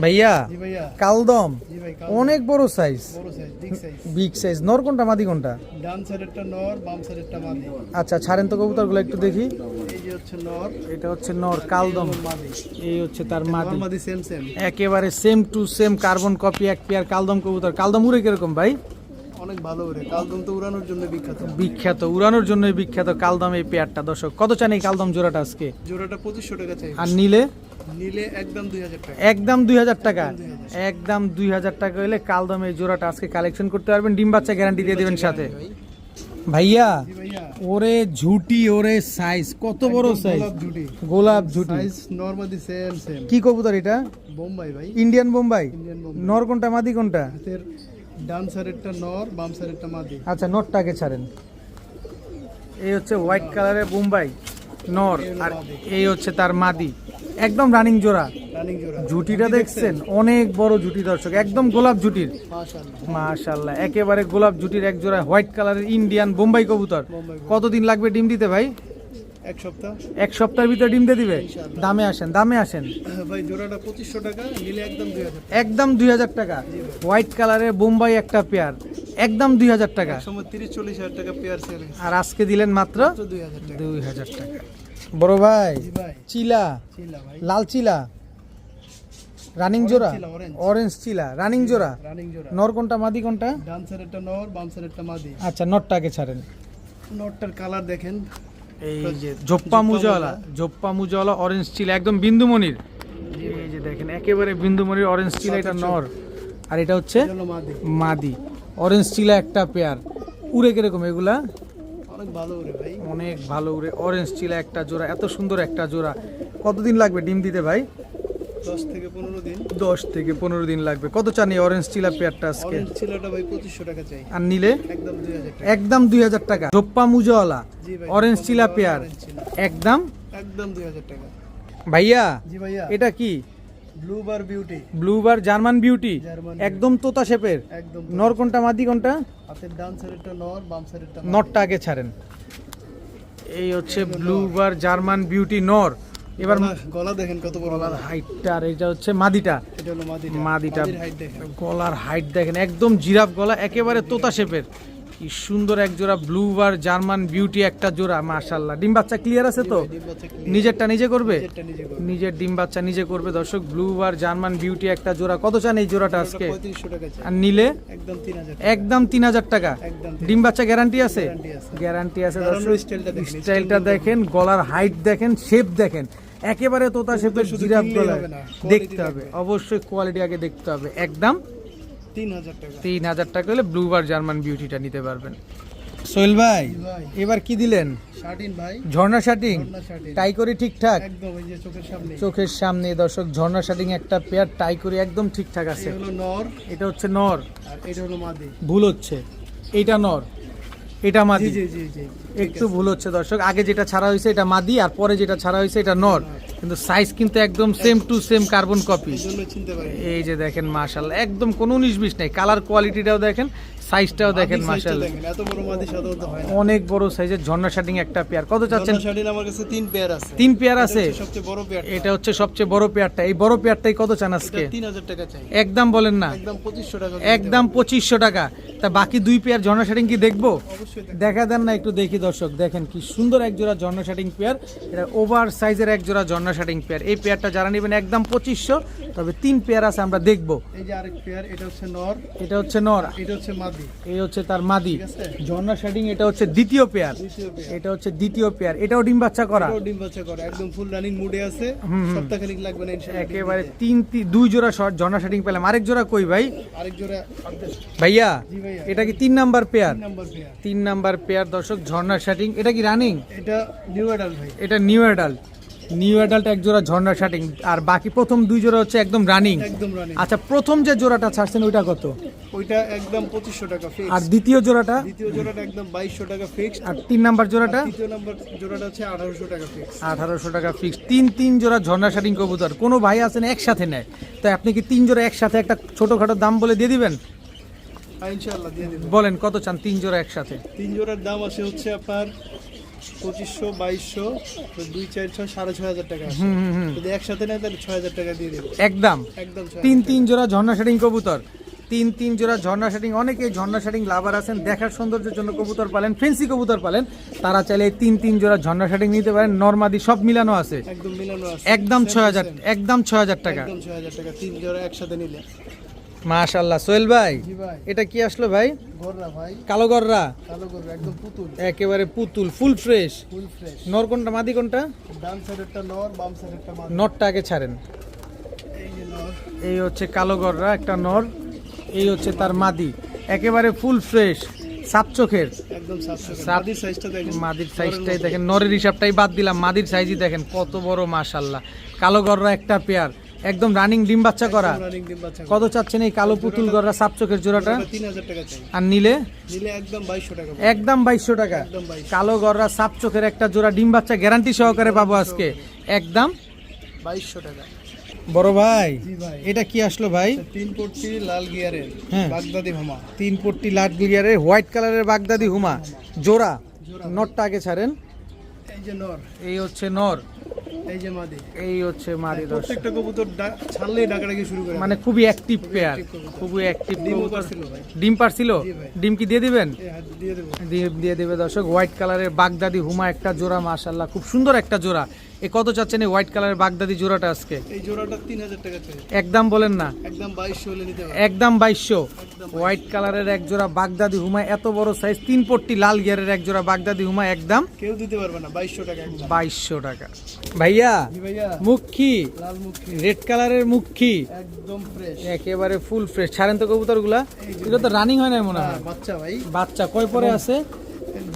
ভাইয়া জি ভাইয়া। কালদম জি ভাই। অনেক বড় সাইজ, বড় size, big size. Big size. নর কোনটা মাদি কোনটা? ডান সাইডেরটা নর, বাম সাইডেরটা মাদি। আচ্ছা ছাড়েন তো কবুতরগুলো একটু দেখি। এই যে হচ্ছে নর, এটা হচ্ছে নর কালদম, এই হলো মাদি। এই হচ্ছে তার মাদি। নর মাদি সেম সেম। একেবারে same to same carbon copy এক পেয়ার কালদম কবুতর। কালদম উড়ে কিরকম ভাই? অনেক ভালো ওরে। কালদম তো উড়ানোর জন্য বিখ্যাত। বিখ্যাত, উড়ানোর জন্য বিখ্যাত কালদম এই পেয়ারটা দর্শক। কত চান এই কালদম জোড়াটা আজকে? জোড়াটা 2500 টাকা চাই। আর নিলে নিলে একদম 2000 টাকা। একদম 2000 টাকা। একদম 2000 টাকা হলে কালদম এই জোড়াটা আজকে কালেকশন করতে পারবেন। ডিম বাচ্চা গ্যারান্টি দিয়ে দিবেন সাথে। ভাই। ভাইয়া জি ভাইয়া। ওরে ঝুটি, ওরে সাইজ কত বড় একদম সাইজ, গোলাপ ঝুটি। গোলাপ ঝুটি। সাইজ নর মাদি সেম সেম। কি কবুতর এটা? বোম্বাই ভাই। ইন্ডিয়ান বোম্বাই। ইন্ডিয়ান বোম্বাই। নর কোনটা মাদি কোনটা? হাতের ডান সাইডেরটা নর, বাম সাইডেরটা মাদি। আচ্ছা নটটাকে ছাড়েন। এই হচ্ছে হোয়াইট কালারের বোম্বাই নর, আর এই হচ্ছে তার মাদি। একদম রানিং জোড়া। রানিং জোড়া। ঝুটিটা দেখছেন অনেক বড় ঝুটি দর্শক, একদম গোলাপ ঝুটির। মাশাআল্লাহ। মাশাআল্লাহ একেবারে গোলাপ ঝুটির এক জোড়া হোয়াইট কালারের ইন্ডিয়ান বোম্বাই কবুতর। বোম্বাই কবুতর। কতদিন লাগবে ডিম দিতে ভাই? এক সপ্তাহ। এক সপ্তাহের ভিতরে ডিম দিয়ে দিবে। ইনশাআল্লাহ। দামে আসেন, দামে আসেন। ভাই জোড়াটা 2500 টাকা, নিলে একদম 2000 টাকা। একদম 2000 টাকা। হোয়াইট কালারের বোম্বাই একটা পেয়ার, একদম 2000 টাকা। সময় 30-40 হাজার টাকা পেয়ার সেল। আর আজকে দিলেন মাত্র 2000 টাকা। 2000 টাকা। বড় ভাই জি ভাই। চিলা, চিলা ভাই। লাল চিলা রানিং জোড়া, চিলা, orange। অরেঞ্জ চিলা রানিং জোড়া। রানিং জোড়া। নর কোনটা মাদি কোনটা? ডান সাইডেরটা নর, বাম সাইডেরটা মাদি। আচ্ছা নটটাকে ছাড়েন। নটটার কালার দেখেন। এই যে জোপ্পা মুজাওয়ালা, জোপ্পা মুজাওয়ালা অরেঞ্জ চিলা একদম বিন্দুমণির। এই যে দেখেন একেবারে বিন্দুমণির অরেঞ্জ চিলা, এটা নর আর এটা হচ্ছে এটা হলো মাদি। মাদি। অরেঞ্জ চিলা একটা পেয়ার। উড়ে কিরকম এগুলা? অনেক ভালো ওরে ভাই। অনেক ভালো উড়ে। অরেঞ্জ চিলা একটা জোড়া, এত সুন্দর একটা জোড়া। কতদিন লাগবে ডিম দিতে ভাই? 10 থেকে 15 দিন। 10 থেকে 15 দিন লাগবে। কত চান এই অরেঞ্জ চিলা পেয়ারটা আজকে? অরেঞ্জ চিলাটা ভাই 2500 টাকা চাই। আর নিলে একদম 2000 টাকা। একদম 2000 টাকা। জোপ্পা মুজাওয়ালা জি ভাই। অরেঞ্জ চিলা পেয়ার অরেঞ্জ চিলা। একদম। একদম 2000 টাকা। ভাইয়া জি ভাইয়া। এটা কি? Blue bar beauty. Blue bar German beauty, German একদম তোতা শেপের। একদম। নর কোনটা মাদি কোনটা? হাতের ডান সাইডেরটা নর, বাম সাইডেরটা মাদি। নরটা আগে ছাড়েন। এই হচ্ছে ব্লুবার জার্মান বিউটি নর। এবার গলা দেখেন কত বড় গলা। হাইটটা, আর এটা হচ্ছে মাদিটা। এটা হলো মাদিটা। মাদিটা মাদির হাইট দেখেন। গলার হাইট দেখেন একদম জিরাফ গলা, একেবারে তোতা শেপের। কি সুন্দর এক জোড়া ব্লুবার জার্মান বিউটি একটা জোড়া। মাশাআল্লাহ। ডিম বাচ্চা ক্লিয়ার আছে তো? ডিম বাচ্চা clear। নিজেরটা নিজে করবে? নিজেরটা নিজে করবে। নিজের ডিম বাচ্চা নিজে করবে দর্শক। ব্লুবার জার্মান বিউটি একটা জোড়া। কত চান এই জোড়াটা আজকে? 3500 টাকা চাই। আর নিলে একদম 3000 টাকা। একদম 3000 টাকা। একদম ডিম বাচ্চা গ্যারান্টি আছে? Guarantee আছে। গ্যারান্টি আছে দাঁড়ানোর দর্শক। স্টাইলটা দেখেন, স্টাইলটা দেখেন, গলার হাইট দেখেন, শেপ দেখেন, একেবারে তোতা শেপের শুধু জিরাফ কিনলেই গলা। হবে না, দেখতে quality হবে অবশ্যই, কোয়ালিটি আগে দেখতে হবে। একদম 3000 টাকা। 3000 টাকা হলে ব্লুবার জার্মান বিউটিটা নিতে পারবেন। সোহেল ভাই ভাই। এবার কি দিলেন? শার্টিন ভাই। ঝর্ণা শার্টিং ঝর্ণা শার্টিন। টাই করি ঠিকঠাক? একদম এই যে চোখের সামনে। চোখের সামনে দর্শক ঝর্ণা শার্টিং একটা পেয়ার, টাই করি একদম ঠিকঠাক আছে। এই হলো নর, এটা হচ্ছে নর, আর এটা হলো মাদি। ভুল হচ্ছে, এইটা নর এটা জি মাদি। জি জি জি। একটু ভুল হচ্ছে দর্শক, আগে যেটা ছাড়া হয়েছে এটা মাদি, আর পরে যেটা ছাড়া হয়েছে এটা নর, কিন্তু সাইজ কিন্তু একদম same to same carbon copy. এই জন্য চিনতে পারি। এই যে দেখেন মাশাআল্লাহ, একদম কোনো 19-20 নাই। কালার কোয়ালিটিটাও দেখেন, সাইজটাও দেখেন মাদি size টা মাশাআল্লাহ। দেখেন, এত বড় মাদি সাধারণত হয় না। অনেক বড় সাইজের ঝর্ণা শার্টিং একটা পেয়ার। কত চাচ্ছেন? ঝর্ণা শার্টিন আমার কাছে 3 পেয়ার আছে। 3 পেয়ার আছে। এটা হচ্ছে সবচেয়ে বড় পেয়ার। এটা হচ্ছে সবচেয়ে বড় পেয়ারটা। এই বড় পেয়ারটাই কত চান আজকে? 3000 টাকা চাই। একদম বলেন না। একদম 2500 টাকা। একদম 2500 টাকা। তা বাকি 2 পেয়ার ঝর্ণা শার্টিং কি দেখবো? অবশ্যই দেখেন। দেখা দেন না একটু দেখি দর্শক। দেখেন কি সুন্দর এক জোড়া ঝর্ণা শার্টিং পেয়ার। এটা ওভার সাইজের এক জোড়া ঝর্ণা ঝর্ণা শাটিং পেয়ার। এই পেয়ারটা যারা নেবেন একদম 2500, তবে 3 পেয়ার আছে আমরা দেখবো। এই যে আরেক পেয়ার, এটা হচ্ছে নর, এটা হচ্ছে নর, এটা হচ্ছে মাদি, এই হচ্ছে তার মাদি। ঠিক আছে? ঝর্ণা শাটিং এটা হচ্ছে দ্বিতীয় পেয়ার, দ্বিতীয় পেয়ার, এটা হচ্ছে দ্বিতীয় পেয়ার। এটাও ডিম বাচ্চা করা, এটাও ডিম বাচ্চা করে, একদম ফুল রানিং মুডে আছে, সপ্তাহখানিক লাগবে না ইনশাআল্লাহ। একেবারে দুই জোড়া শর্ট ঝর্ণা শাটিং পেলাম। আরেক জোড়া কই ভাই? আরেক জোড়া ভাইয়া জি ভাইয়া, এটা কি 3 number pair? 3 number pair, 3 number pair দর্শক, ঝর্ণা শাটিং। এটা কি রানিং? এটা নিউ অ্যাডাল্ট ভাই, এটা নিউ অ্যাডাল্ট। নিউ অ্যাডাল্ট এক জোড়া ঝর্ণা শাটিং, আর বাকি প্রথম 2 জোড়া হচ্ছে একদম রানিং। একদম রানিং। আচ্ছা, প্রথম যে জোড়াটা ছাড়ছেন ওইটা কত? ওইটা একদম 2500 টাকা ফিক্স। আর দ্বিতীয় জোড়াটা? দ্বিতীয় জোড়াটা একদম 2200 টাকা ফিক্স। আর 3 নাম্বার জোড়াটা? তৃতীয় নাম্বার জোড়াটা হচ্ছে 1800 টাকা ফিক্স। 1800 টাকা ফিক্স। 3 জোড়া ঝর্ণা শাটিং কবুতর। কোনো ভাই আছেন একসাথে নেয়, তো আপনি কি 3 জোড়া একসাথে একটা ছোটখাটো দাম বলে দিয়ে দিবেন? ইনশাআল্লাহ দিয়ে দেব। বলেন কত চান 3 জোড়া একসাথে? 3 জোড়ার দাম আছে হচ্ছে আপনার 2500, 2200, তো 2, 4, 6, 6500 টাকা আছে। যদি একসাথে নেয় তাহলে 6000 টাকা দিয়ে দেব একদম। একদম 3 জোড়া ঝর্ণা শাটিং কবুতর, 3 জোড়া ঝর্ণা শাটিং। অনেকেই ঝর্ণা শাটিং লাভার আছেন, দেখার সৌন্দর্যের জন্য কবুতর পালেন, ফেন্সি কবুতর পালেন, তারা চাইলে 3 জোড়া ঝর্ণা শাটিং নিতে পারেন। নরমাদি সব মিলানো আছে, একদম মিলানো আছে, একদম 6000, একদম 6000 টাকা। একদম 6000 টাকা 3 জোড়া একসাথে নিলে। মাশাআল্লাহ। সোহেল ভাই, জি ভাই, এটা কি আসলো ভাই? গররা ভাই, কালো গররা, কালো গররা একদম পুতুল, একেবারে পুতুল, ফুল ফ্রেশ। Full fresh. নর কোনটা, মাদি কোনটা? ডান সাইডেরটা নর, বাম সাইডেরটা মাদি। নরটা আগে ছাড়েন। এই যে নর, এই হচ্ছে কালো গররা একটা নর, এই হচ্ছে তার মাদি, একেবারে ফুল ফ্রেশ, সাপ চোখের। একদম সাতশো। সাত- মাদির সাইজটা দেখেন, মাদির সাইজটাই দেখেন, নরের হিসাবটাই বাদ দিলাম, মাদির সাইজই দেখেন কত বড়, মাশাআল্লাহ। কালো গররা একটা পেয়ার, একদম রানিং ডিম বাচ্চা করা। রানিং ডিম বাচ্চা। কত চাচ্ছেন এই কালো পুতুল গররা সাপ চোখের জোড়াটা? 3000 টাকা চাই। আর নিলে? নিলে একদম 2200 টাকা। একদম 2200 টাকা। একদম 2200। কালো গররা সাপ চোখের একটা জোড়া ডিম বাচ্চা গ্যারান্টি সহকারে পাবো আজকে, একদম 2200 টাকা। বড় ভাই, জি ভাই, এটা কি আসলো ভাই? 3 পট্টি লাল গিয়ারের হ্যাঁ। বাগদাদি ভামা। 3 পট্টি লাট গিয়ারের হোয়াইট কালারের বাগদাদি হুমা জোড়া। জোড়া। নটটা আগে ছাড়েন। এই যে নর, এই হচ্ছে নর, এই যে মাদি। এই হচ্ছে মাদি। দর্শক প্রত্যেকটা কবুতর ছাড়লেই ডাকাডাকি শুরু করে। মানে খুবই অ্যাক্টিভ পেয়ার, active কবুতর। খুবই অ্যাক্টিভ ডিমও কবুতর। পারছিল ভাই। ডিম পারছিল? জি ভাই। ডিম কি দিয়ে দিবেন? এই হাত দিয়ে দেবো। দিয়ে দেবে দর্শক। হোয়াইট কালারের বাগদাদি হুমা একটা জোড়া, মাশাআল্লাহ খুব সুন্দর একটা জোড়া। এ কত চাচ্ছেন এই হোয়াইট কালারের বাগদাদি জোড়াটা আজকে? এই জোড়াটা 3000 টাকা চাই। একদম বলেন না? একদম 2200 হলে নিতে পারবেন। একদম 2200। হোয়াইট কালারের এক জোড়া বাগদাদি হুমা, এত বড় সাইজ, 3 পট্টি লাল গিয়ারের এক জোড়া বাগদাদি হুমা, একদম কেউ দিতে পারবে না, 2200 টাকা একদম। 2200 টাকা। ভাইয়া, জি ভাইয়া, মুখী লাল মুখী, রেড কালারের মুখী, একদম ফ্রেশ। একেবারে ফুল ফ্রেশ। ছাড়েন তো কবুতরগুলা, এগুলো তো রানিং হয় না মনে হয়। বাচ্চা ভাই, বাচ্চা কয় পরে আছে?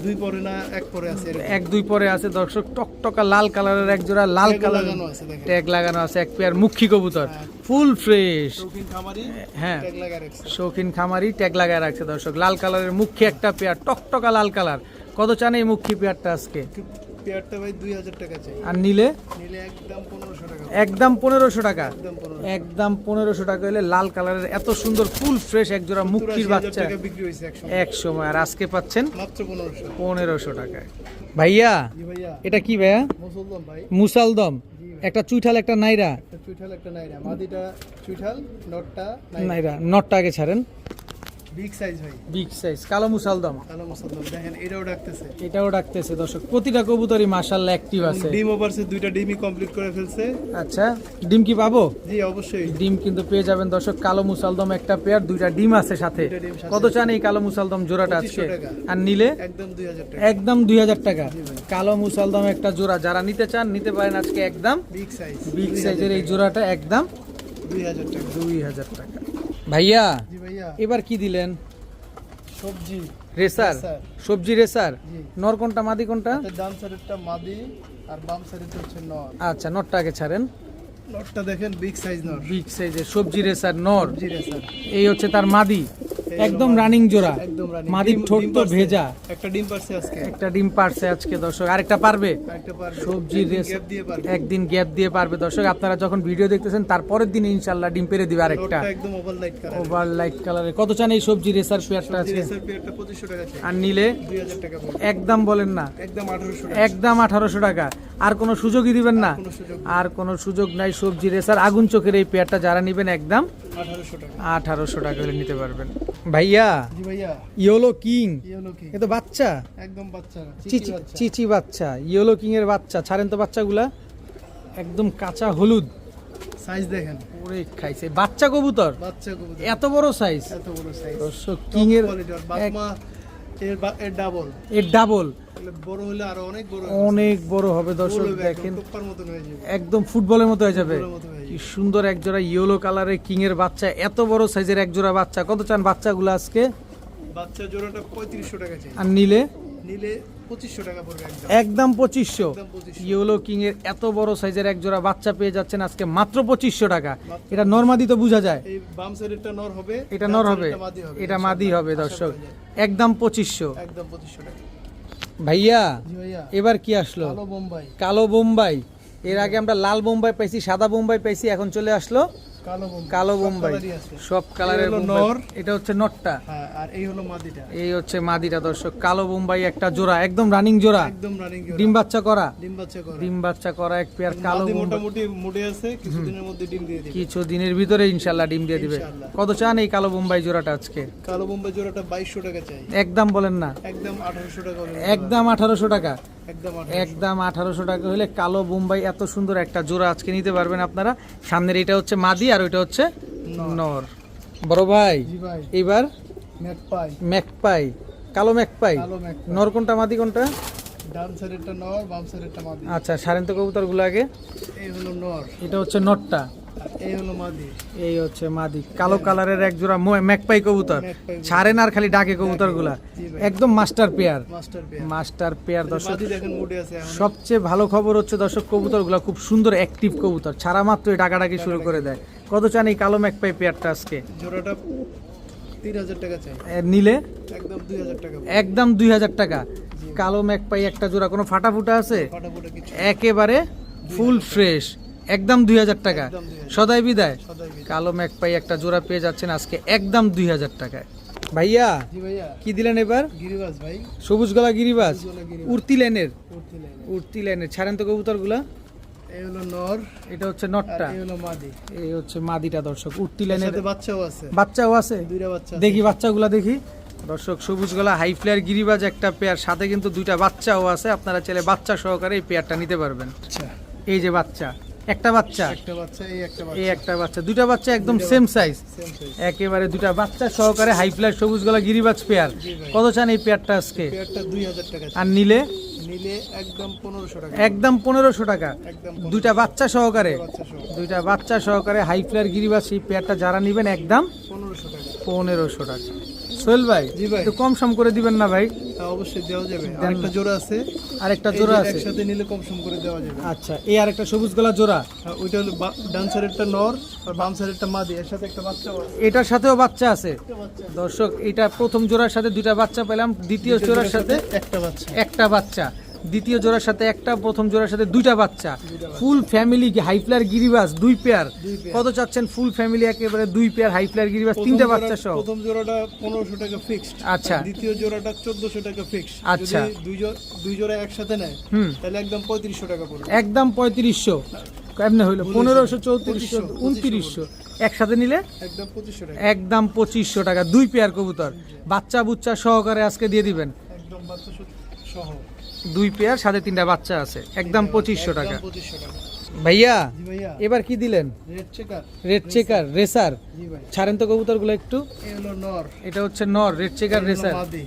2 পরে না 1 পরে আছে এরকম। 1-2 পরে আছে দর্শক। টকটকা লাল কালারের এক জোড়া, লাল ট্যাগ কালার লাগানো আছে দেখেন। ট্যাগ লাগানো আছে, এক পেয়ার মুখী কবুতর, ফুল ফ্রেশ। শৌখিন খামারি হ্যাঁ, ট্যাগ লাগা রাখছে। শৌখিন খামারি ট্যাগ লাগায় রাখছে দর্শক। লাল কালারের মুখী একটা পেয়ার, টকটকা লাল কালার। কত চান এই মুখী পেয়ারটা আজকে? পেয়ারটা ভাই 2000 টাকা চাই। আর নিলে? নিলে একদম 1500 টাকা। একদম 1500 টাকা। একদম 1500। একদম 1500 টাকা হলে লাল কালারের এত সুন্দর ফুল ফ্রেশ এক জোড়া মুক্তির 80,000 বাচ্চা টাকা বিক্রি হয়েছে একসময়। এক সময়, আর আজকে পাচ্ছেন মাত্র 1500। 1500 টাকায়। ভাইয়া, জি ভাইয়া, এটা কি ভাইয়া? মুসলমান ভাই। মুসালদম, একটা চুইঠাল একটা নাইরা। একটা চুইঠাল একটা নাইরা। মাদিটা চুইঠাল, নটটা নাইরা, নটটা আগে ছাড়েন। বিগ সাইজ ভাই, বিগ সাইজ কালো মুসালদম, কালো মুসলমান। দেখেন এটাও ডাকতেছে। এটাও ডাকতেছে দর্শক। প্রতিটা কবুতরই মাশাআল্লাহ অ্যাক্টিভ আছে। ডিম ওভারসে 2টা ডিমই কমপ্লিট করে ফেলছে। আচ্ছা, ডিম কি পাবো? জি অবশ্যই। ডিম কিন্তু পেয়ে যাবেন দর্শক। কালো মুসালদম একটা পেয়ার, 2টা ডিম আছে সাথে। 2টা ডিম সাথে। কত চান এই কালো মুসালদম জোড়াটা আজকে? 2500 টাকা। আর নিলে? একদম 2000 টাকা। একদম 2000 টাকা। কালো মুসালদম একটা জোড়া, যারা নিতে চান নিতে পারেন আজকে একদম। বিগ সাইজ, বিগ সাইজের এই জোড়াটা একদম 2000 টাকা। 2000 টাকা। ভাইয়া, জি ভাইয়া, এবার কি দিলেন? সবজি রেসার, রেসার। সবজি রেসার। জি। নর কোনটা, মাদি কোনটা? ডান সাইডেরটা মাদি আর বাম সাইডেরটা হচ্ছে নর। আচ্ছা, নরটা আগে ছাড়েন। নটটা দেখেন বিগ সাইজ নর, বিগ সাইজের সবজি রেসার নর, সবজি রেসার। এই হচ্ছে তার মাদি, একদম রানিং জোড়া। একদম রানিং। মাদির ঠোঁট তো ভেজা। একটা ডিম পারছে আজকে, একটা ডিম পারছে আজকে দর্শক, আরেকটা পারবে। একটা পারবে। সবজি একদিন রেস গ্যাপ দিয়ে পারবে। একদিন গ্যাপ দিয়ে পারবে দর্শক। আপনারা যখন ভিডিও দেখতেছেন তারপরের দিন ইনশাআল্লাহ ডিম পেরে দিবে আরেকটা। নটটা একদম over light colour. Over light কালারে। কত চান এই সবজি রেসার পেয়ারটা সবজি আছে? রেসার পেয়ারটা 2500 টাকা চাই। আর নিলে? 2000 টাকা পড়বে। একদম বলেন না? একদম 1800 টাকা। একদম 1800 টাকা। আর কোনো সুযোগই দিবেন না? কোনো সুযোগ নেই। আর কোনো সুযোগ নাই। সবজি রেসার আগুন চোখের এই পেয়ারটা যারা নেবেন একদম 1800 টাকা। 1800 টাকা হলে নিতে পারবেন। ভাইয়া, জি ভাইয়া, ইয়েলো কিং, ইয়েলো কি এ তো বাচ্চা, একদম বাচ্চা, চিচি চিচি বাচ্চা। চিচি বাচ্চা, ইয়েলো কিং এর বাচ্চা। ছাড়েন তো বাচ্চাগুলা। একদম কাঁচা হলুদ। সাইজ দেখেন, ওরে খাইছে বাচ্চা কবুতর, বাচ্চা কবুতর এত বড় সাইজ। এত বড় সাইজ দর্শক কিং এর বাকমা এর ডাবল, এর ডাবল, বড় হলে আরো অনেক বড় অনেক বড় হবে দর্শক দেখেন, টুপ্পার মতন হয়ে যাবে, একদম ফুটবলের মতো হয়ে যাবে। ফুটবলের মতো হয়ে কি সুন্দর এক জোড়া ইয়েলো কালারের কিং এর বাচ্চা, এত বড় সাইজের এক জোড়া বাচ্চা। কত চান বাচ্চাগুলো আজকে? বাচ্চা জোড়াটা 3500 টাকা চাই, আর নিলে নিলে 2500 টাকা পড়বে একদম। একদম 2500। একদম 2500 ইয়েলো কিং এর এত বড় সাইজের এক জোড়া বাচ্চা পেয়ে যাচ্ছেন আজকে মাত্র 2500 টাকা। এটা নরমাদি তো বোঝা যায়, এই বাম সাইডেরটা নর হবে, এটা নর হবে, ডান সাইডেরটা মাদি হবে, এটা মাদি হবে আশা দর্শক। করা যায়। একদম 2500। একদম 2500 টাকা। ভাইয়া জি ভাইয়া, এবার কি আসলো? কালো বোম্বাই, কালো বোম্বাই। এর আগে আমরা লাল বোম্বাই পাইছি, সাদা বোম্বাই পাইছি, এখন চলে আসলো কালো বোম্বাই, কালো সব বোম্বাই। কালারই আছে। সব কালারের এই হলো বোম্বাই। নর। এটা হচ্ছে নটটা, হ্যাঁ, আর এই হলো মাদিটা, এই হচ্ছে মাদিটা দর্শক। কালো বোম্বাই একটা জোড়া, একদম রানিং জোড়া, একদম রানিং জোড়া, ডিম বাচ্চা করা, ডিম বাচ্চা করে। ডিম বাচ্চা করা এক পেয়ার কালো মাদি বোম্বাই। মোটামুটি মুডে আছে, কিছুদিনের মধ্যে ডিম দিয়ে দিবে। কিছু দিনের ভিতরে ইনশাল্লাহ ডিম দিয়ে দিবে। ইনশাআল্লাহ। কত চান এই কালো বোম্বাই জোড়াটা আজকে? কালো বোম্বাই জোড়াটা 2200 টাকা চাই, একদম বলেন না, একদম 1800 টাকা হবে। একদম 1800 টাকা। একদম 1800 একদম 1800 টাকা হলে কালো বোম্বাই এত সুন্দর একটা জোড়া আজকে নিতে পারবেন আপনারা। সামনের এটা হচ্ছে মাদি আর ওইটা হচ্ছে নর। বড় ভাই জি ভাই, এবার ম্যাকপাই, ম্যাকপাই, কালো ম্যাকপাই। কালো ম্যাকপাই, নর কোনটা মাদি কোনটা? ডান সাইডেরটা নর, বাম সাইডেরটা মাদি। আচ্ছা সারেন তো কবুতর গুলো আগে। এই হলো নর, এটা হচ্ছে নটটা, আর এই হলো মাদি। এই হচ্ছে মাদি। কালো কালারের এক জোড়া ম্যাকপাই কবুতর, ম্যাকপাই ছাড়েন আর খালি ডাকে কবুতর গুলা। জি ভাই, একদম master pair, master pair. Master pair দর্শক। মাদি দেখেন মুডে আছে এখন। সবচেয়ে ভালো খবর হচ্ছে দর্শক কবুতরগুলো খুব সুন্দর অ্যাক্টিভ কবুতর, ছাড়া মাত্রই ডাকাডাকি শুরু করে দেয়। কত চান এই কালো ম্যাকপাই পেয়ারটা আজকে? জোড়াটা 3000 টাকা চাই, নিলে একদম 2000 টাকা। একদম 2000 টাকা। কালো ম্যাকপাই একটা জোড়া, কোনো ফাটাফুটা আছে? ফাটাফুটা কিছু একেবারে ফুল ফ্রেশ, একদম 2000 টাকা। একদম 2000 সদাই বিদায়। সদাই বিদায়। কালো ম্যাকপাই একটা জোড়া পেয়ে যাচ্ছেন আজকে একদম 2000 টাকায়। ভাইয়া জি ভাইয়া, কি দিলেন এবার? গিরিবাজ ভাই, সবুজ গলা গিরিবাজ, গলা গিরিবাজ। উর্তি লাইনের, উঠতে লাইনে। উর্তি লাইনের। ছাড়েন তো কবুতরগুলা। এই হলো নর, এটা হচ্ছে আর নটটা, এই হলো মাদি। এই হচ্ছে মাদিটা দর্শক। উর্তি এর লাইনের সাথে বাচ্চাও আছে, বাচ্চাও আছে, দুইটা বাচ্চা আছে। দেখি বাচ্চাগুলা দেখি দর্শক। সবুজ গলা হাই ফ্লায়ার গিরিবাজ একটা পেয়ার, সাথে কিন্তু দুইটা বাচ্চাও আছে। আপনারা চাইলে বাচ্চা সহকারে এই পেয়ারটা নিতে পারবেন। আচ্ছা, এই যে বাচ্চা, একটা বাচ্চা, একটা বাচ্চা, এই একটা এই বাচ্চা, একটা বাচ্চা, দুইটা বাচ্চা একদম সেম সাইজ, সেম সাইজ। একেবারে দুইটা বাচ্চা সহকারে হাই ফ্লায়ার সবুজ গলা গিরিবাজ পেয়ার। জি ভাই, কত চান এই পেয়ারটা আজকে? পেয়ারটা 2000 টাকা চাই, আর নিলে নিলে একদম 1500 টাকা, একদম 1500 টাকা। একদম দুইটা বাচ্চা সহকারে, বাচ্চা সহ দুইটা বাচ্চা সহকারে হাই ফ্লায়ার গিরিবাজ সেই পেয়ারটা যারা নেবেন একদম 1500 টাকা। 1500 টাকা। সোহেল ভাই জি ভাই, একটু কম সম করে দিবেন না ভাই? তা অবশ্যই দেওয়া যাবে। আরেকটা জোড়া আছে, আরেকটা এই জোড়া যে আছে। একসাথে নিলে কম সম করে দেওয়া যাবে। আচ্ছা এই আরেকটা সবুজ গলা জোড়া, আর ওইটা হলো ডান সাইডেরটা নর, আর বাম সাইডেরটা মাদি, এর সাথে একটা বাচ্চাও আছে। এটার সাথেও বাচ্চা আছে একটা বাচ্চা, দর্শক। এটা প্রথম জোড়ার সাথে দুইটা বাচ্চা পেলাম, দ্বিতীয় জোড়ার সাথে একটা বাচ্চা, একটা বাচ্চা, দ্বিতীয় জোড়ার সাথে একটা, প্রথম জোড়ার সাথে দুইটা বাচ্চা। ফুল ফ্যামিলি হাই ফ্লায়ার গিরিবাজ দুই পেয়ার। দুই পেয়ার। কত চাচ্ছেন ফুল ফ্যামিলি একেবারে দুই পেয়ার হাই ফ্লায়ার গিরিবাজ, তিনটা বাচ্চা সহ? প্রথম জোড়াটা 1500 টাকা ফিক্সড, আচ্ছা। দ্বিতীয় জোড়াটা 1400 টাকা ফিক্সড। আচ্ছা। যদি দুই জোড়া একসাথে নেয় হুম, তাহলে একদম 3500 টাকা পড়বে। একদম 3500। কেমনে হইলো? 1500, 3400, 2900। একসাথে নিলে একদম 2500 টাকা, একদম 2500 টাকা। দুই পেয়ার কবুতর বাচ্চা বুচ্চা সহকারে আজকে দিয়ে দিবেন। একদম বাচ্চা সহ দুই পেয়ার সাথে তিনটা বাচ্চা আছে, একদম 2500 টাকা। 2500 টাকা। ভাইয়া জি ভাইয়া, এবার কি দিলেন? Red checker, red checker racer. জি ভাই, ছাড়েন তো কবুতরগুলো একটু। এই হলো নর, এটা হচ্ছে নর, রেড চেকার এই হলো রেসার। মাদি।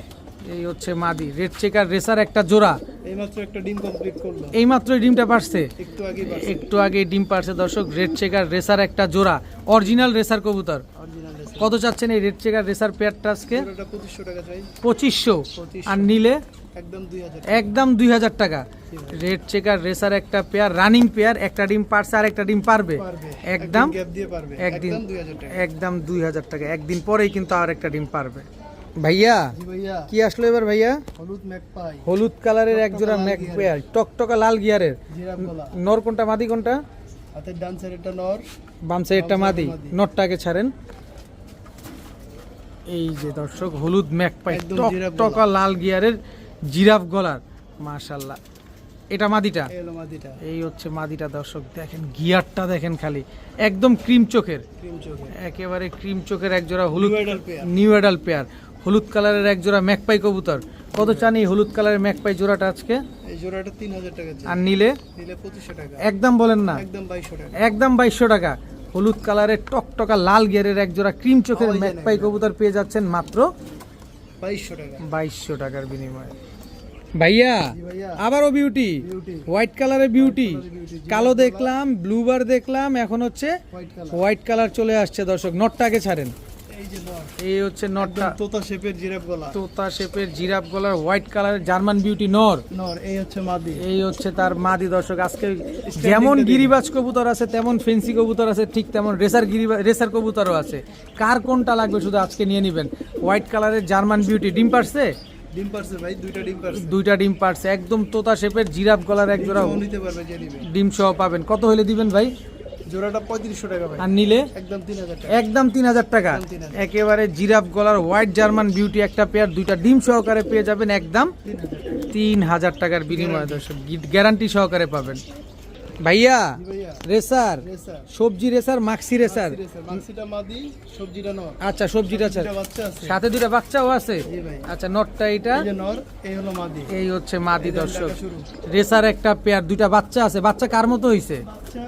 এই হচ্ছে মাদি, রেড চেকার রেসার একটা জোড়া। এইমাত্র একটা ডিম কমপ্লিট করলো, এইমাত্র ডিমটা পারছে, একটু আগে একটু আগে ডিম পারছে দর্শক। রেড চেকার রেসার একটা জোড়া, অরিজিনাল রেসার কবুতর। Original racer. কত চাচ্ছেন এই রেড চেকার রেসার পেয়ারটা আজকে? জোড়াটা 2500 টাকা চাই, 2500। 2500। আর নিলে একদম 2000 একদম 2000 টাকা। জি ভাই। রেড চেকার রেসার একটা পেয়ার, রানিং পেয়ার, একটা ডিম পারছে আর একটা ডিম পারবে। পারবে, একদম গ্যাপ দিয়ে পারবে, একদিন, একদম 2000 টাকা। একদম 2000 টাকা। একদিন পরেই কিন্তু আর একটা ডিম পারবে। ভাইয়া জি ভাইয়া, কি আসলো এবার ভাইয়া? হলুদ ম্যাকপাই, হলুদ কালারের এক জোড়া লাল ম্যাক গিয়ারের। পেয়ার, টকটকা লাল গিয়ারের। জিরাফ গলা, নর কোনটা মাদি কোনটা? হাতের ডান সাইডেরটা নর, বাম সাইডটা বাম মাদি। সাইডটা মাদি। নটটাকে ছাড়েন। এই যে দর্শক হলুদ ম্যাকপাই, একদম জিরাফ টকটকা লাল গিয়ারের জিরাফ গলার, মাশাআল্লাহ। এটা মাদিটা, এই হলো মাদিটা, এই হচ্ছে মাদিটা দর্শক। দেখেন গিয়ারটা দেখেন খালি, একদম ক্রিম চোখের, ক্রিম চোখে, একেবারে ক্রিম চোখের এক জোড়া হলুদ New Adult pair। New adult pair. হলুদ কালারের এক জোড়া ম্যাকপাই কবুতর। কত চান এই হলুদ কালারের ম্যাকপাই জোড়াটা আজকে? এই জোড়াটা 3000 টাকা চাই। আর নিলে? নিলে 2500 টাকা। একদম বলেন না, একদম 2200 টাকা। একদম 2200 টাকা। হলুদ কালারের টকটকা লাল গিয়ারের এক জোড়া ক্রিম চোখের পাওয়াই যায় না ম্যাকপাই কবুতর পেয়ে যাচ্ছেন মাত্র 2200 টাকা। 2200 টাকার বিনিময়ে। ভাইয়া জি ভাইয়া। আবারও বিউটি, বিউটি। হোয়াইট কালারের বিউটি, বিউটি, জি। কালো দেখলাম, ব্লুবার দেখলাম, এখন হচ্ছে হোয়াইট কালার। হোয়াইট কালার চলে আসছে দর্শক। নটটাকে ছাড়েন, এই যে নর। এই হচ্ছে নটটা, একদম তোতা শেপের জিরাফ গলা। তোতা শেপের জিরাফ গলার হোয়াইট কালারের জার্মান বিউটি নর। নর, এই হচ্ছে মাদি। এই হচ্ছে তার মাদি দর্শক। আজকে যেমন গিরিবাজ কবুতর আছে, তেমন ফেন্সি কবুতর আছে, ঠিক তেমন রেসার কবুতরও আছে। কার কোনটা লাগবে শুধু আজকে নিয়ে নেবেন। হোয়াইট কালারের জার্মান বিউটি ডিম পারছে, ডিম পারছে ভাই, দুইটা ডিম পারছে। দুইটা ডিম পারছে, একদম তোতা শেপের জিরাফ গলার এক জোড়া ডিমও নিতে পারবে যে নিবে। ডিম সহ পাবেন। কত হলে দিবেন ভাই? জোড়াটা 3500 টাকা ভাই। আর নিলে? একদম 3000 টাকা। একদম 3000 টাকা। একদম 3000 একেবারে জিরাফ গলার হোয়াইট জার্মান বিউটি একটা পেয়ার, দুইটা ডিম সহকারে পেয়ে যাবেন একদম 3000 টাকার বিনিময়ে দর্শক, গ্যারান্টি সহকারে পাবেন। ভাইয়া জি ভাইয়া। Racer, racer. সবজি রেসার, মাক্সি রেসার। মাক্সিটা মাদি, সবজিটা নর। আচ্ছা সবজিটা আছে, দুইটা বাচ্চা আছে। সাথে দুইটা বাচ্চাও আছে। জি ভাই। আচ্ছা নটটা এটা, এই যে নর, এই হলো মাদি। এই হচ্ছে মাদি দর্শক। দেখা শুরু। রেসার একটা পেয়ার, দুইটা বাচ্চা আছে। বাচ্চা কার মতো হইছে? বাচ্চা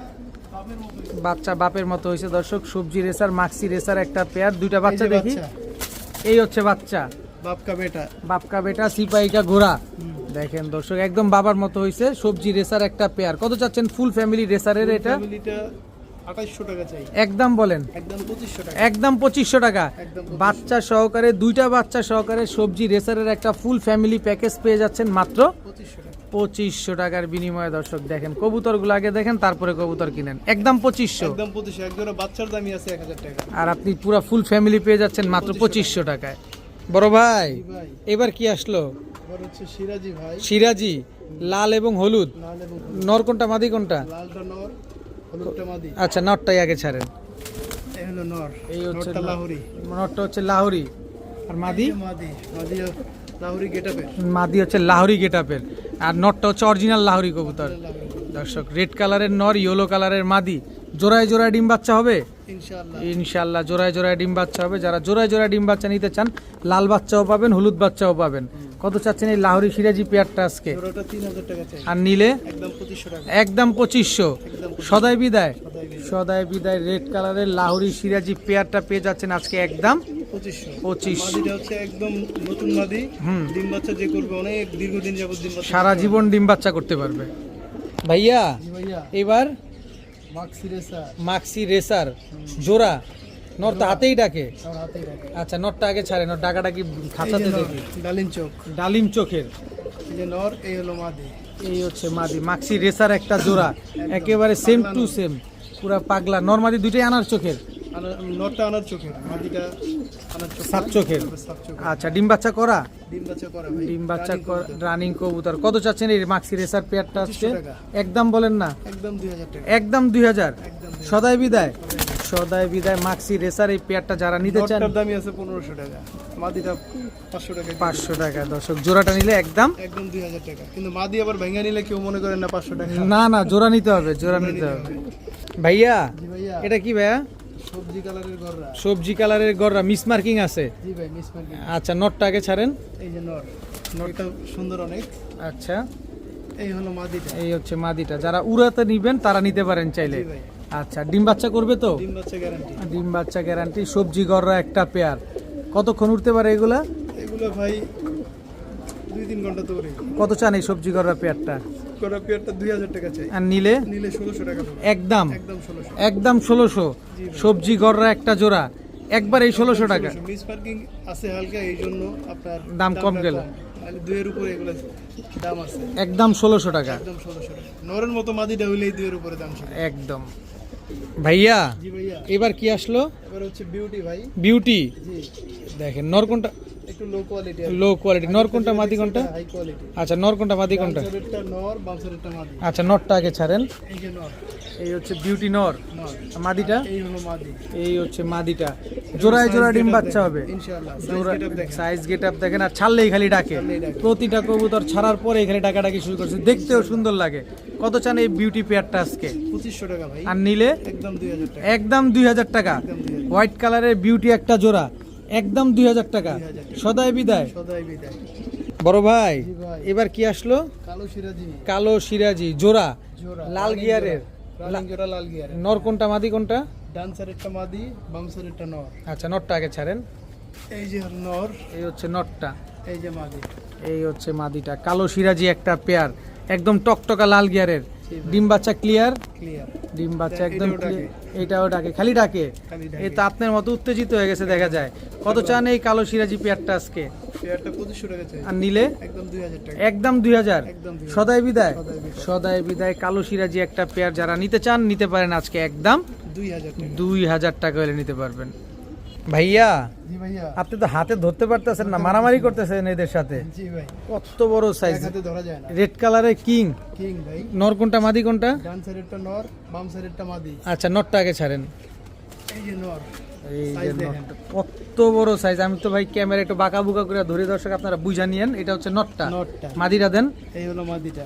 বাপের মতো। বাচ্চা বাপের মতো হয়েছে দর্শক। সবজি রেসার, মাক্সি রেসার একটা পেয়ার, দুইটা এই বাচ্চা যে দেখি। বাচ্চা, এই হচ্ছে বাচ্চা, বাপ কা বেটা। বাপকা বেটা সিপাহিকা ঘোড়া। দেখেন দর্শক একদম বাবার মতো হয়েছে। সবজি রেসার একটা পেয়ার। কত চাচ্ছেন ফুল ফ্যামিলি রেসারের এটা? ফ্যামিলিটা 2800 টাকা চাই। একদম বলেন, একদম 2500 টাকা। একদম 2500 টাকা। একদম 2500 বাচ্চা সহকারে, দুইটা বাচ্চা সহকারে সবজি রেসারের একটা ফুল ফ্যামিলি প্যাকেজ পেয়ে যাচ্ছেন মাত্র 2500 টাকা। 2500 টাকার বিনিময়ে দর্শক। দেখেন কবুতরগুলো আগে দেখেন, তারপরে কবুতর কিনেন। একদম 2500। একদম 2500। এক জোড়া বাচ্চার দামই আছে 1000 টাকা। আর আপনি পুরো ফুল ফ্যামিলি পেয়ে যাচ্ছেন মাত্র 2500 টাকায়। বড় ভাই জি ভাই। এবার কি আসলো? এবার হচ্ছে সিরাজি ভাই। সিরাজি, লাল এবং হলুদ। লাল এবং নর কোনটা মাদি কোনটা? লালটা নর, হলুদটা মাদি। আচ্ছা নটটাই আগে ছাড়েন। এই হলো নর। এই হচ্ছে নরটা নর। লাহোরি। নটটা হচ্ছে লাহোরি। আর মাদি? এই যে মাদি, মাদি লাহোরি গেটআপের। মাদি হচ্ছে লাহোরি গেটআপের। আর নটটা হচ্ছে অরিজিনাল লাহোরি কবুতর দর্শক। রেড কালারের নর, ইয়েলো কালারের মাদি। জোড়ায় জোড়ায় ডিম বাচ্চা হবে ইনশাআল্লাহ। ইনশাল্লাহ, জোড়ায় জোড়ায় ডিম বাচ্চা হবে। যারা জোড়ায় জোড়ায় ডিম বাচ্চা নিতে চান, লাল বাচ্চাও পাবেন, হলুদ বাচ্চাও পাবেন। কত চাচ্ছেন এই লাহোরি সিরাজি পেয়ারটা আজকে? জোড়াটা 3000 টাকা চাই। আর নিলে? একদম 2500 টাকা। একদম 2500। একদম 2500 সদাই বিদায়, সদাই বিদায়। সদাই বিদায় রেড কালারের লাহোরি সিরাজি পেয়ারটা পেয়ে যাচ্ছেন আজকে একদম 2500। 2500। মাদিটা হচ্ছে একদম নতুন মাদি। ডিম বাচ্চা যে করবে অনেক দীর্ঘদিন যাবত ডিম বাচ্চা সারা জীবন ডিম বাচ্চা করতে পারবে। ভাইয়া জি ভাইয়া। এবার মাক্সি রেসা মাক্সি রেসার জোড়া। নটটা হাতেই ডাকে। আর হাতেই রাখে। আচ্ছা নটটা আগে ছাড়ে, নট ডাকাটা কি খাঁচাতে এই যে নর, দেখি? ডালিম চোখ। ডালিম চোখের। এই যে নর, এই হলো মাদি। এই হচ্ছে মাদি। মাক্সি রেসার একটা জোড়া, একেবারে সেম টু সেম, পুরা পাগলা। নরমাদি দুইটাই আনার চোখের, নরটা আনার চোখের, মাদিটা আনার চোখ। সাত চোখের। সাত চোখের। আচ্ছা ডিম বাচ্চা করা? ডিম বাচ্চা করে ভাই। ডিম বাচ্চা রানিং কবুতর। রানিং কবুতর। কত চাচ্ছেন এই মাক্সি রেসার পেয়ারটা আজকে? 2500 টাকা। একদম বলেন না, একদম 2000 টাকা। একদম 2000। একদম 2000 সদাই বিদায়, সদাই বিদায়। মাক্সি রেসার এই পেয়ারটা যারা নিতে চান, নরটার দামই আছে 1500 টাকা। মাদিটা 500 টাকা। 500 টাকা দর্শক। জোড়াটা নিলে একদম, একদম 2000 টাকা। কিন্তু মাদি আবার ভেঙে নিলে কেউ মনে করেন না 500 টাকা। না না জোড়া নিতে হবে, জোড়া নিতে হবে। ভাইয়া জি ভাইয়া। এটা কি ভাইয়া? সবজি কালারের গররা। সবজি কালারের গররা, মিস মার্কিং আছে। জি ভাই, মিস মার্কিং। আচ্ছা নটটা আগে ছাড়েন। এই যে নর, নরটা সুন্দর অনেক। আচ্ছা এই হলো মাদিটা। এই হচ্ছে মাদিটা। যারা উড়াতে নিবেন তারা নিতে পারেন চাইলে। জি ভাই। আচ্ছা ডিম বাচ্চা করবে তো? ডিম বাচ্চা গ্যারান্টি। ডিম বাচ্চা গ্যারান্টি। সবজি গররা একটা পেয়ার। কতক্ষণ উঠতে পারে এগুলা? এগুলো ভাই 2-3 ঘন্টা তো ওরে। কত চান এই সবজি গররা পেয়ারটা? করা পেয়ারটা 2000 টাকা চাই। আর নিলে? নিলে 1600 টাকা দেবো। একদম, একদম 1600। একদম 1600। সবজি গররা একটা জোড়া, একবার এই 1600 টাকা। মিস পার্কিং আছে হালকা, এই জন্য আপনার দাম কম দামটা গেল। নাহলে 2 এর উপরে এগুলো দাম আছে। একদম 1600 টাকা। একদম 1600 টাকা। নরের মতো মাদিটা হইলেই 2 এর উপরে দাম ছিল। একদম। ভাইয়া জি ভাইয়া। এবার কি আসলো? এবার হচ্ছে বিউটি ভাই। বিউটি। জি, দেখেন নর কোনটা? একটু লো কোয়ালিটি। Low quality. নর কোনটা মাদি কোনটা? High quality. আচ্ছা নর কোনটা মাদি কোনটা? বামসাইডেরটা নর, বামসাইডেরটা মাদি। আচ্ছা নটটা আগে ছাড়েন। এই যে নর, এই হচ্ছে বিউটি নর। নর। মাদিটা? এই হলো মাদি। এই হচ্ছে মাদিটা। জোড়ায় জোড়ায় ডিম বাচ্চা হবে। ইনশাআল্লাহ। জোড়া সাইজ দেখেন। সাইজ গেট আপ দেখেন। আর ছাড়লেই খালি ডাকে। ছাড়লেই ডাকে। প্রতিটা কবুতর ছাড়ার পরে এখানে ডাকাডাকি শুরু করছে, দেখতেও সুন্দর লাগে। কত চান এই বিউটি পেয়ারটা আজকে? 2500 টাকা ভাই। আর নিলে? একদম 2000 টাকা। একদম 2000 টাকা। একদম 2000। হোয়াইট কালারের বিউটি একটা জোড়া, একদম 2000 টাকা। 2000 টাকা। সদাই বিদায়। সদাই বিদায়। বড় ভাই জি ভাই। এবার কি আসলো? কালো সিরাজি কালো সিরাজি জোড়া জোড়া লাল গিয়ারের। রানিং জোড়া লাল গিয়ারের। নর কোনটা মাদি কোনটা? ডান সাইডেরটা মাদি, বাম সাইডেরটা নর। আচ্ছা নরটা আগে ছাড়েন। এই যে নর, এই হচ্ছে নরটা, এই যে মাদি। এই হচ্ছে মাদিটা। কালো সিরাজি একটা পেয়ার, একদম টকটকা লাল গিয়ারের। জি ভাই। ডিম বাচ্চা ক্লিয়ার, ক্লিয়ার। ডিম বাচ্চা একদম এটাও ডাকে। clear। এটাও ডাকে, খালি ডাকে। খালি এই তো আপনার মতো উত্তেজিত হয়ে গেছে দেখা যায়। কত চান এই কালো সিরাজি পেয়ারটা আজকে? পেয়ারটা 2500 টাকা চাই। আর নিলে একদম 2000 টাকা। একদম 2000। একদম 2000। সদাই বিদায়, সদাই বিদায়। সদাই বিদায়। কালো সিরাজি একটা পেয়ার যারা নিতে চান নিতে পারেন আজকে একদম 2000 টাকা। 2000 টাকা হলে নিতে পারবেন। ভাইয়া জি ভাইয়া। আপনি তো হাতে ধরতে পারতেছেন না, মারামারি করতেছেন এদের সাথে। জি ভাই। কত বড় সাইজ, এক হাতে ধরা যায় না। রেড কালারের কিং। কিং ভাই। নর কোনটা মাদি কোনটা? ডান সাইডেরটা নর, বাম সাইডেরটা মাদি। আচ্ছা নরটা আগে ছাড়েন। এই যে নর। এই যে Size দেখেন। নটটা কত বড় সাইজ। আমি তো ভাই ক্যামেরা একটু বাঁকা বুকা করে ধরে দর্শক আপনারা বুঝা নিয়েন। এটা হচ্ছে নটটা, নরটা। মাদিটা দেন। এই হলো মাদিটা।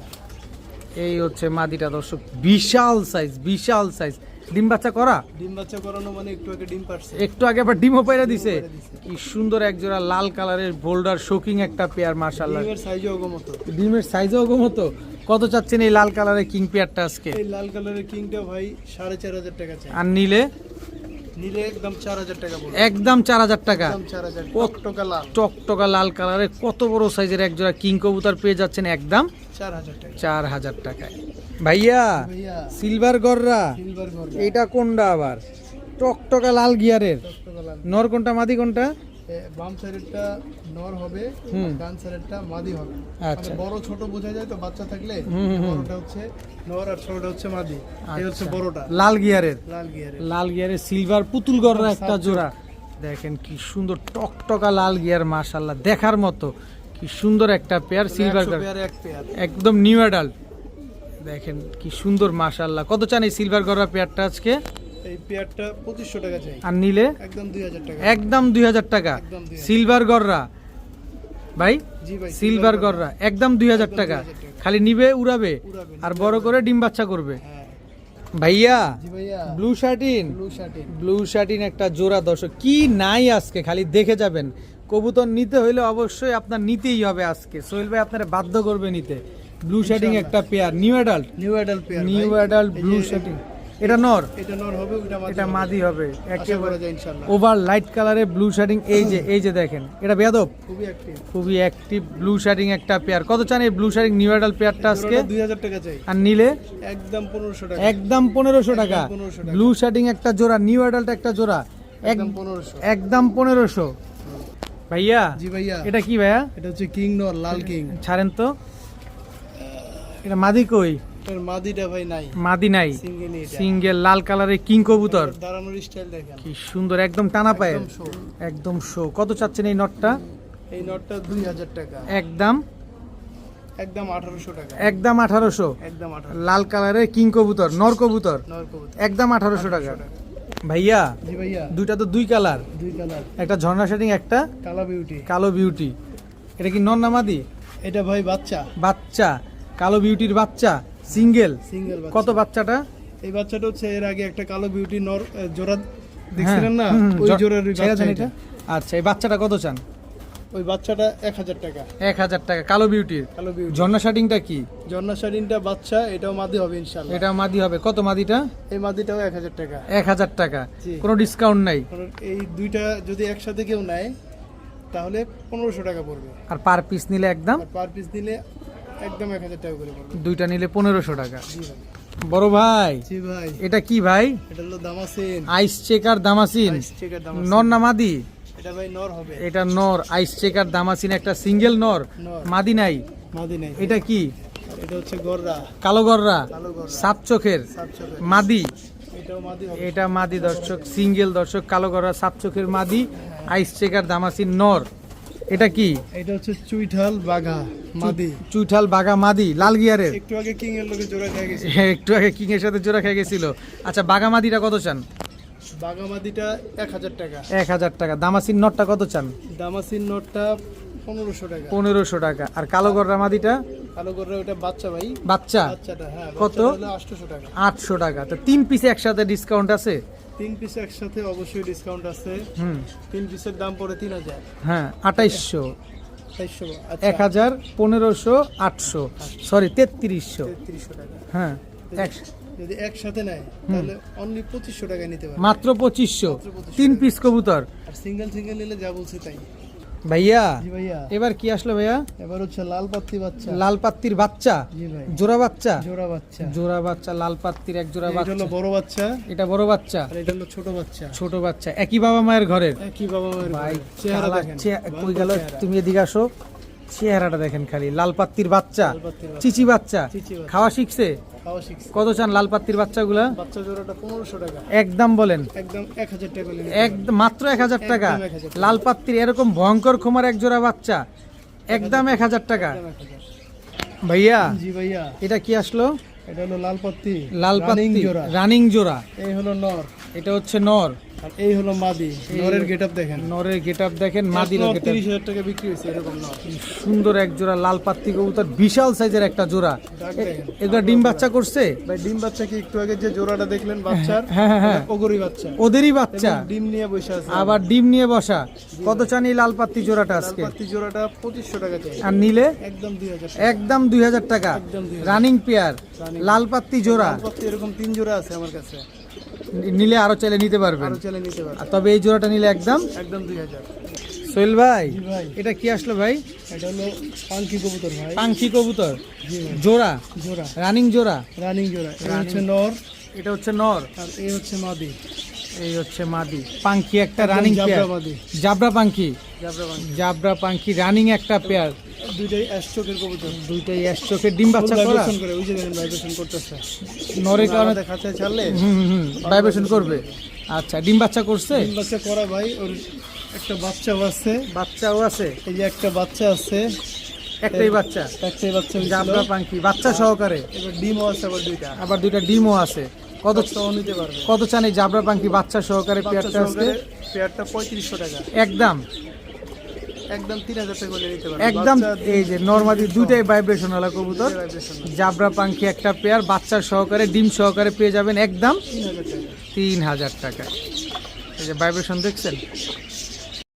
এই হচ্ছে মাদিটা দর্শক, বিশাল সাইজ, বিশাল সাইজ। ডিম বাচ্চা করা, ডিম বাচ্চা করানো মানে একটু আগে ডিম পারছে। একটু আগে আবার ডিমও পাইরা দিছে। পাইরা দিছে। কি সুন্দর এক জোড়া লাল কালারের বোল্ডার শোকিং একটা পেয়ার, মাশাআল্লাহ। ডিমের সাইজও অগমত। ডিমের সাইজও মতো। কত চাচ্ছেন এই লাল কালারের কিং পেয়ারটা আজকে? এই লাল কালারের কিংটা ভাই 4500 টাকা চাই। আর নিলে নিলে একদম 4000 টাকা বলবো। একদম 4000 টাকা। একদম 4000 টাকা লাল। টকটকা লাল কালারের কত বড় সাইজের এক জোড়া কিং কবুতর পেয়ে যাচ্ছেন একদম 4000 টাকা। 4000 টাকায়। ভাইয়া ভাইয়া সিলভার গররা, সিলভার গোল্ড। এটা কোনটা আবার? টকটকা লাল গিয়ারের। টাকা লাল। নর কোনটা মাদি কোনটা? বাম সাইডেরটা নর হবে, হুম। ডান সাইডেরটা মাদি হবে। আচ্ছা। মানে বড় ছোট বোঝা যায় তো বাচ্চা থাকলে। হুম, হুম, হুম। বড়টা হচ্ছে নর আর ছোটটা হচ্ছে মাদি। এই হচ্ছে আচ্ছা। বড়টা লাল গিয়ারের, লাল গিয়ারের। লাল গিয়ারের সিলভার পুতুল গররা একটা সাত জোড়া। দেখেন কি সুন্দর টকটকা লাল গিয়ার, মাশাআল্লাহ দেখার মতো। কি সুন্দর একটা পেয়ার সিলভার 100 গর, পেয়ারে এক পেয়ার। একদম নিউ অ্যাডাল্ট। দেখেন কি সুন্দর, মাশাআল্লাহ। কত চান এই সিলভার গররা পেয়ারটা আজকে? এই পেয়ারটা 2500 টাকা চাই। আর নিলে একদম 2000 টাকা। একদম 2000 টাকা। একদম 2000 সিলভার গররা ভাই, জি ভাই। সিলভার গররা একদম 2000 একদম টাকা। 2000 টাকা। খালি নিবে উড়াবে উড়াবে, আর বড় করে ডিম বাচ্চা করবে। হ্যাঁ। ভাইয়া জি ভাইয়া। ব্লু শার্টিন, ব্লু শার্টে। ব্লু শার্টিন একটা জোড়া দর্শক, কি নাই আজকে খালি দেখে যাবেন। কবুতর নিতে হইলে অবশ্যই আপনার নিতেই হবে আজকে। সোহেল ভাই আপনারা বাধ্য করবে নিতে। ব্লু শার্টিং একটা pair, new adult, new adult pair. New adult blue শার্টিং। এটা নর, এটা নর হবে, ওটা মাদি। এটা মাদি হবে। আশা একেবারে করা যায় ইনশাআল্লাহ। ওভার লাইট কালারের ব্লু শার্টিং। এই যে দেখেন, এটা বেয়াদব, খুবই অ্যাক্টিভ। খুবই অ্যাক্টিভ ব্লু শার্টিং একটা পেয়ার। কত চান এই ব্লু শার্টিং নিউ অ্যাডাল্ট পেয়ারটা আজকে? 2000 টাকা চাই। আর নিলে একদম 1500 টাকা। একদম 1500 টাকা। 1500 টাকা। ব্লু শার্টিং একটা জোড়া, নিউ অ্যাডাল্ট একটা জোড়া, একদম 1500। একদম 1500। ভাইয়া জি ভাইয়া। এটা কি ভাইয়া? এটা হচ্ছে কিং নর, লাল কিং। ছাড়েন তো, এটা মাদি কই? এর মাদিটা ভাই নাই। মাদি নাই, সিঙ্গেল এটা। সিঙ্গেল লাল কালারের কিং কবুতর। দাঁড়ানোর স্টাইল দেখেন। কি সুন্দর, একদম টানা পায়ে, একদম show। একদম শো। কত চাচ্ছেন এই নটটা? এই নটটা 2000 টাকা। একদম একদম 1800 টাকা। একদম 1800। একদম 1800। লাল কালারের কিং কবুতর, নর কবুতর, নর কবুতর। একদম 1800 টাকা। ভাইয়া জি ভাইয়া। দুইটা তো দুই কালার, দুই কালার। একটা ঝর্ণা শার্টিং, একটা কালা বিউটি। কালো বিউটি। এটা কি নর না মাদি? এটা ভাই বাচ্চা। বাচ্চা, কালো বিউটির বাচ্চা, সিঙ্গেল। সিঙ্গেল বাচ্চা। কত বাচ্চাটা? এই বাচ্চাটা হচ্ছে এর আগে একটা কালো বিউটি নর জোড়া দেখছিলেন না? হুম, ওই জ- জোড়ার ছেড়ে বাচ্চা দেন এটা। এটা। আচ্ছা, এই বাচ্চাটা কত চান? ওই বাচ্চাটা 1000 টাকা। 1000 টাকা। কালো বিউটির কালো বিউটি। ঝর্ণা শার্টিংটা কি? জর্না শাড়িনটা বাচ্চা, এটাও মাদি হবে ইনশাআল্লাহ। এটা মাদি হবে। কত মাদিটা? এই মাদিটাও 1000 টাকা। 1000 টাকা। জি। কোনো ডিসকাউন্ট নাই? কারণ এই দুইটা যদি একসাথে কেউ নেয় তাহলে 1500 টাকা পড়বে। আর পার পিস নিলে একদম, আর পার পিস নিলে একদম 1000 টাকা করে পড়বে। দুইটা নিলে 1500 টাকা। জি ভাই। বড় ভাই জি ভাই। এটা কি ভাই? এটা হলো দামাসিন। আইস চেকার দামাসিন, চেকার দামাসিন। নর না মাদি? এটা ভাই নর হবে। এটা নর। আইস চেকার দামাসিন একটা সিঙ্গেল নর, নর। মাদি নাই। মাদি নাই। এটা কি? এটা হচ্ছে গররা। কালো গররা, কালো গররা। সাপ চোখের, সাতশো। মাদি। এটাও মাদি হবে। এটা মাদি দর্শক, সিঙ্গেল দর্শক, কালো গররা সাপ চোখের মাদি, আইস চেকার দামাসিন নর। এটা কি? এটা হচ্ছে চুইঠাল বাঘা মাদি। চুইঠাল বাগা মাদি, লাল গিয়ারের। একটু আগে কিং এর লোকে জোড়া খেয়ে গেছে। একটু আগে কিং এর সাথে জোড়া খেয়ে গেছিল। আচ্ছা, বাগা মাদিটা কত চান? বাঘা মাদিটা 1000 টাকা। 1000 টাকা। দামাসিন নটটা কত চান? দামাসিন নটটা 1500 টাকা। 1500 টাকা। আর কালো গররা মাদিটা? কালো গররা ওটা বাচ্চা ভাই। বাচ্চা বাচ্চাটা হ্যাঁ। কত? বাচ্চাটা হলো 800 টাকা। 800 টাকা। তো 3 পিসে একসাথে ডিসকাউন্ট আছে? 3 পিস একসাথে অবশ্যই ডিসকাউন্ট আছে। হুম, 3 পিসের দাম পড়ে 3000। হ্যাঁ 2800। 2300 1500 সরি 3300 3300 টাকা। হ্যাঁ যদি একসাথে নেয় তাহলে অনলি 2500 টাকা নিতে পারবে। মাত্র 2500 3 পিস কবুতর। আর সিঙ্গেল সিঙ্গেল নিলে যা বলছে তাই। ভাইয়া জি ভাইয়া, এবার কি আসলো ভাইয়া? এবার হচ্ছে লাল পাত্তি বাচ্চা। লাল পাত্তির বাচ্চা, জি ভাই, জোড়া বাচ্চা, জোড়া বাচ্চা। জোড়া বাচ্চা লাল পাত্তির এক জোড়া এটা হলো বাচ্চা। বড় বাচ্চা, এটা বড় বাচ্চা, আর এটা হলো ছোট বাচ্চা। ছোট বাচ্চা, একই বাবা মায়ের ঘরের। একই বাবা মায়ের ভাই ঘরে। চেহারা দেখেন, কই গেল? চেহারা। তুমি এদিকে আসো, চেহারাটা দেখেন খালি। লাল পাত্তির বাচ্চা, লাল পাত্তির বাচ্চা। চিচি বাচ্চা, চিচি বাচ্চা। খাওয়া শিখছে। খাওয়া শিখছে। কত চান লাল পাত্তির বাচ্চাগুলা? বাচ্চা জোড়াটা 1500 টাকা, একদম বলেন। একদম 1000 টাকা করে নিতে একদম মাত্র 1000 টাকা। একদম 1000 টাকা। লাল পাত্তির এরকম ভয়ঙ্কর খোমার এক জোড়া বাচ্চা একদম 1000 টাকা। পারবেন। 1000 ভাইয়া জি ভাইয়া, এটা কি আসলো? এটা হলো লাল পাত্তি, লাল রানিং পাত্তি জোড়া। রানিং জোড়া। এই হলো নর, এটা হচ্ছে নর, আর এই হলো মাদি। নরের গেটআপ দেখেন, নরের গেটআপ দেখেন, মাদির মাত্র গেটআপ। 30,000 টাকা বিক্রি হয়েছে এরকম নর। সুন্দর এক জোড়া লাল পাত্তি কবুতর, বিশাল সাইজের একটা জোড়া। ডাক দেখেন। এগুলো ডিম বাচ্চা করছে? ভাই ডিম বাচ্চা কি একটু আগে যে জোড়াটা দেখলেন বাচ্চার, হ্যাঁ, হ্যাঁ, হ্যাঁ। এটা ওগরি বাচ্চা। ওদেরই বাচ্চা, এবং ডিম নিয়ে বসে আছে। আবার ডিম নিয়ে বসা। কত চান এই লাল পাত্তি জোড়াটা লাল আজকে? পাত্তি জোড়াটা 2500 টাকা চাই। আর নিলে একদম 2000 টাকা। একদম 2000 টাকা। একদম 2000 রানিং পেয়ার লাল পাত্তি জোড়া। লাল পাত্তি এরকম 3 জোড়া আছে আমার কাছে, নিলে আরো চাইলে নিতে পারবেন। আরো চলে নিতে পারবে। আর তবে এই জোড়াটা নিলে একদম। একদম 2000। সোহেল ভাই জি ভাই, এটা কি আসলো ভাই? এটা হলো পাঙ্কি কবুতর ভাই। পাঙ্খি কবুতর, জি ভাই, জোড়া, জোড়া, রানিং জোড়া। রানিং জোড়া। এই হচ্ছে নর, এটা হচ্ছে নর, আর এই হচ্ছে মাদি। এই হচ্ছে মাদি। পাঙ্খি একটা রানিং জাবরা পেয়ার, মাদি, জাবরা পাঙ্খি, জাবরা মাদি। জাবরা পাঙ্খি রানিং একটা পেয়ার। দুইটাই অ্যাশ চোখের কবুতর। দুইটাই এক চোখের ডিম বাচ্চা করা। ভাইব্রেশন করে, ওই যে দেখেন ভাইব্রেশন করতেছে। নরের কারণে আমাদের খাঁচায় ছাড়লে ভাইব্রেশন করবে। আচ্ছা, ডিম বাচ্চা করছে? ডিম বাচ্চা করা ভাই। ওর একটা বাচ্চাও আছে, বাচ্চাও আছে, এই যে একটা বাচ্চা আছে, একটাই বাচ্চা। একটাই বাচ্চা হয়েছিল। জাবরা পাঙ্খি বাচ্চা সহকারে, এবার ডিমও আছে আবার দুইটা। আবার দুইটা ডিমও আছে। কত বাচ্চাও নিতে পারবে। কত চান এই জাবরা পাঙ্খি বাচ্চা সহকারে বাচ্চা পেয়ারটা আজকে? সহকারে পেয়ারটা 3500 টাকা, একদম একদম 3000 টাকা করে নিতে পারবে। একদম। বাচ্চা এই যে নরমাদি দুইটাই ভাইব্রেশন ওয়ালা কবুতর, vibration না। জাবরা পাঙ্খি একটা পেয়ার বাচ্চা সহকারে ডিম সহকারে পেয়ে যাবেন একদম 3000 টাকা। 3000 টাকা। এই যে ভাইব্রেশন দেখছেন?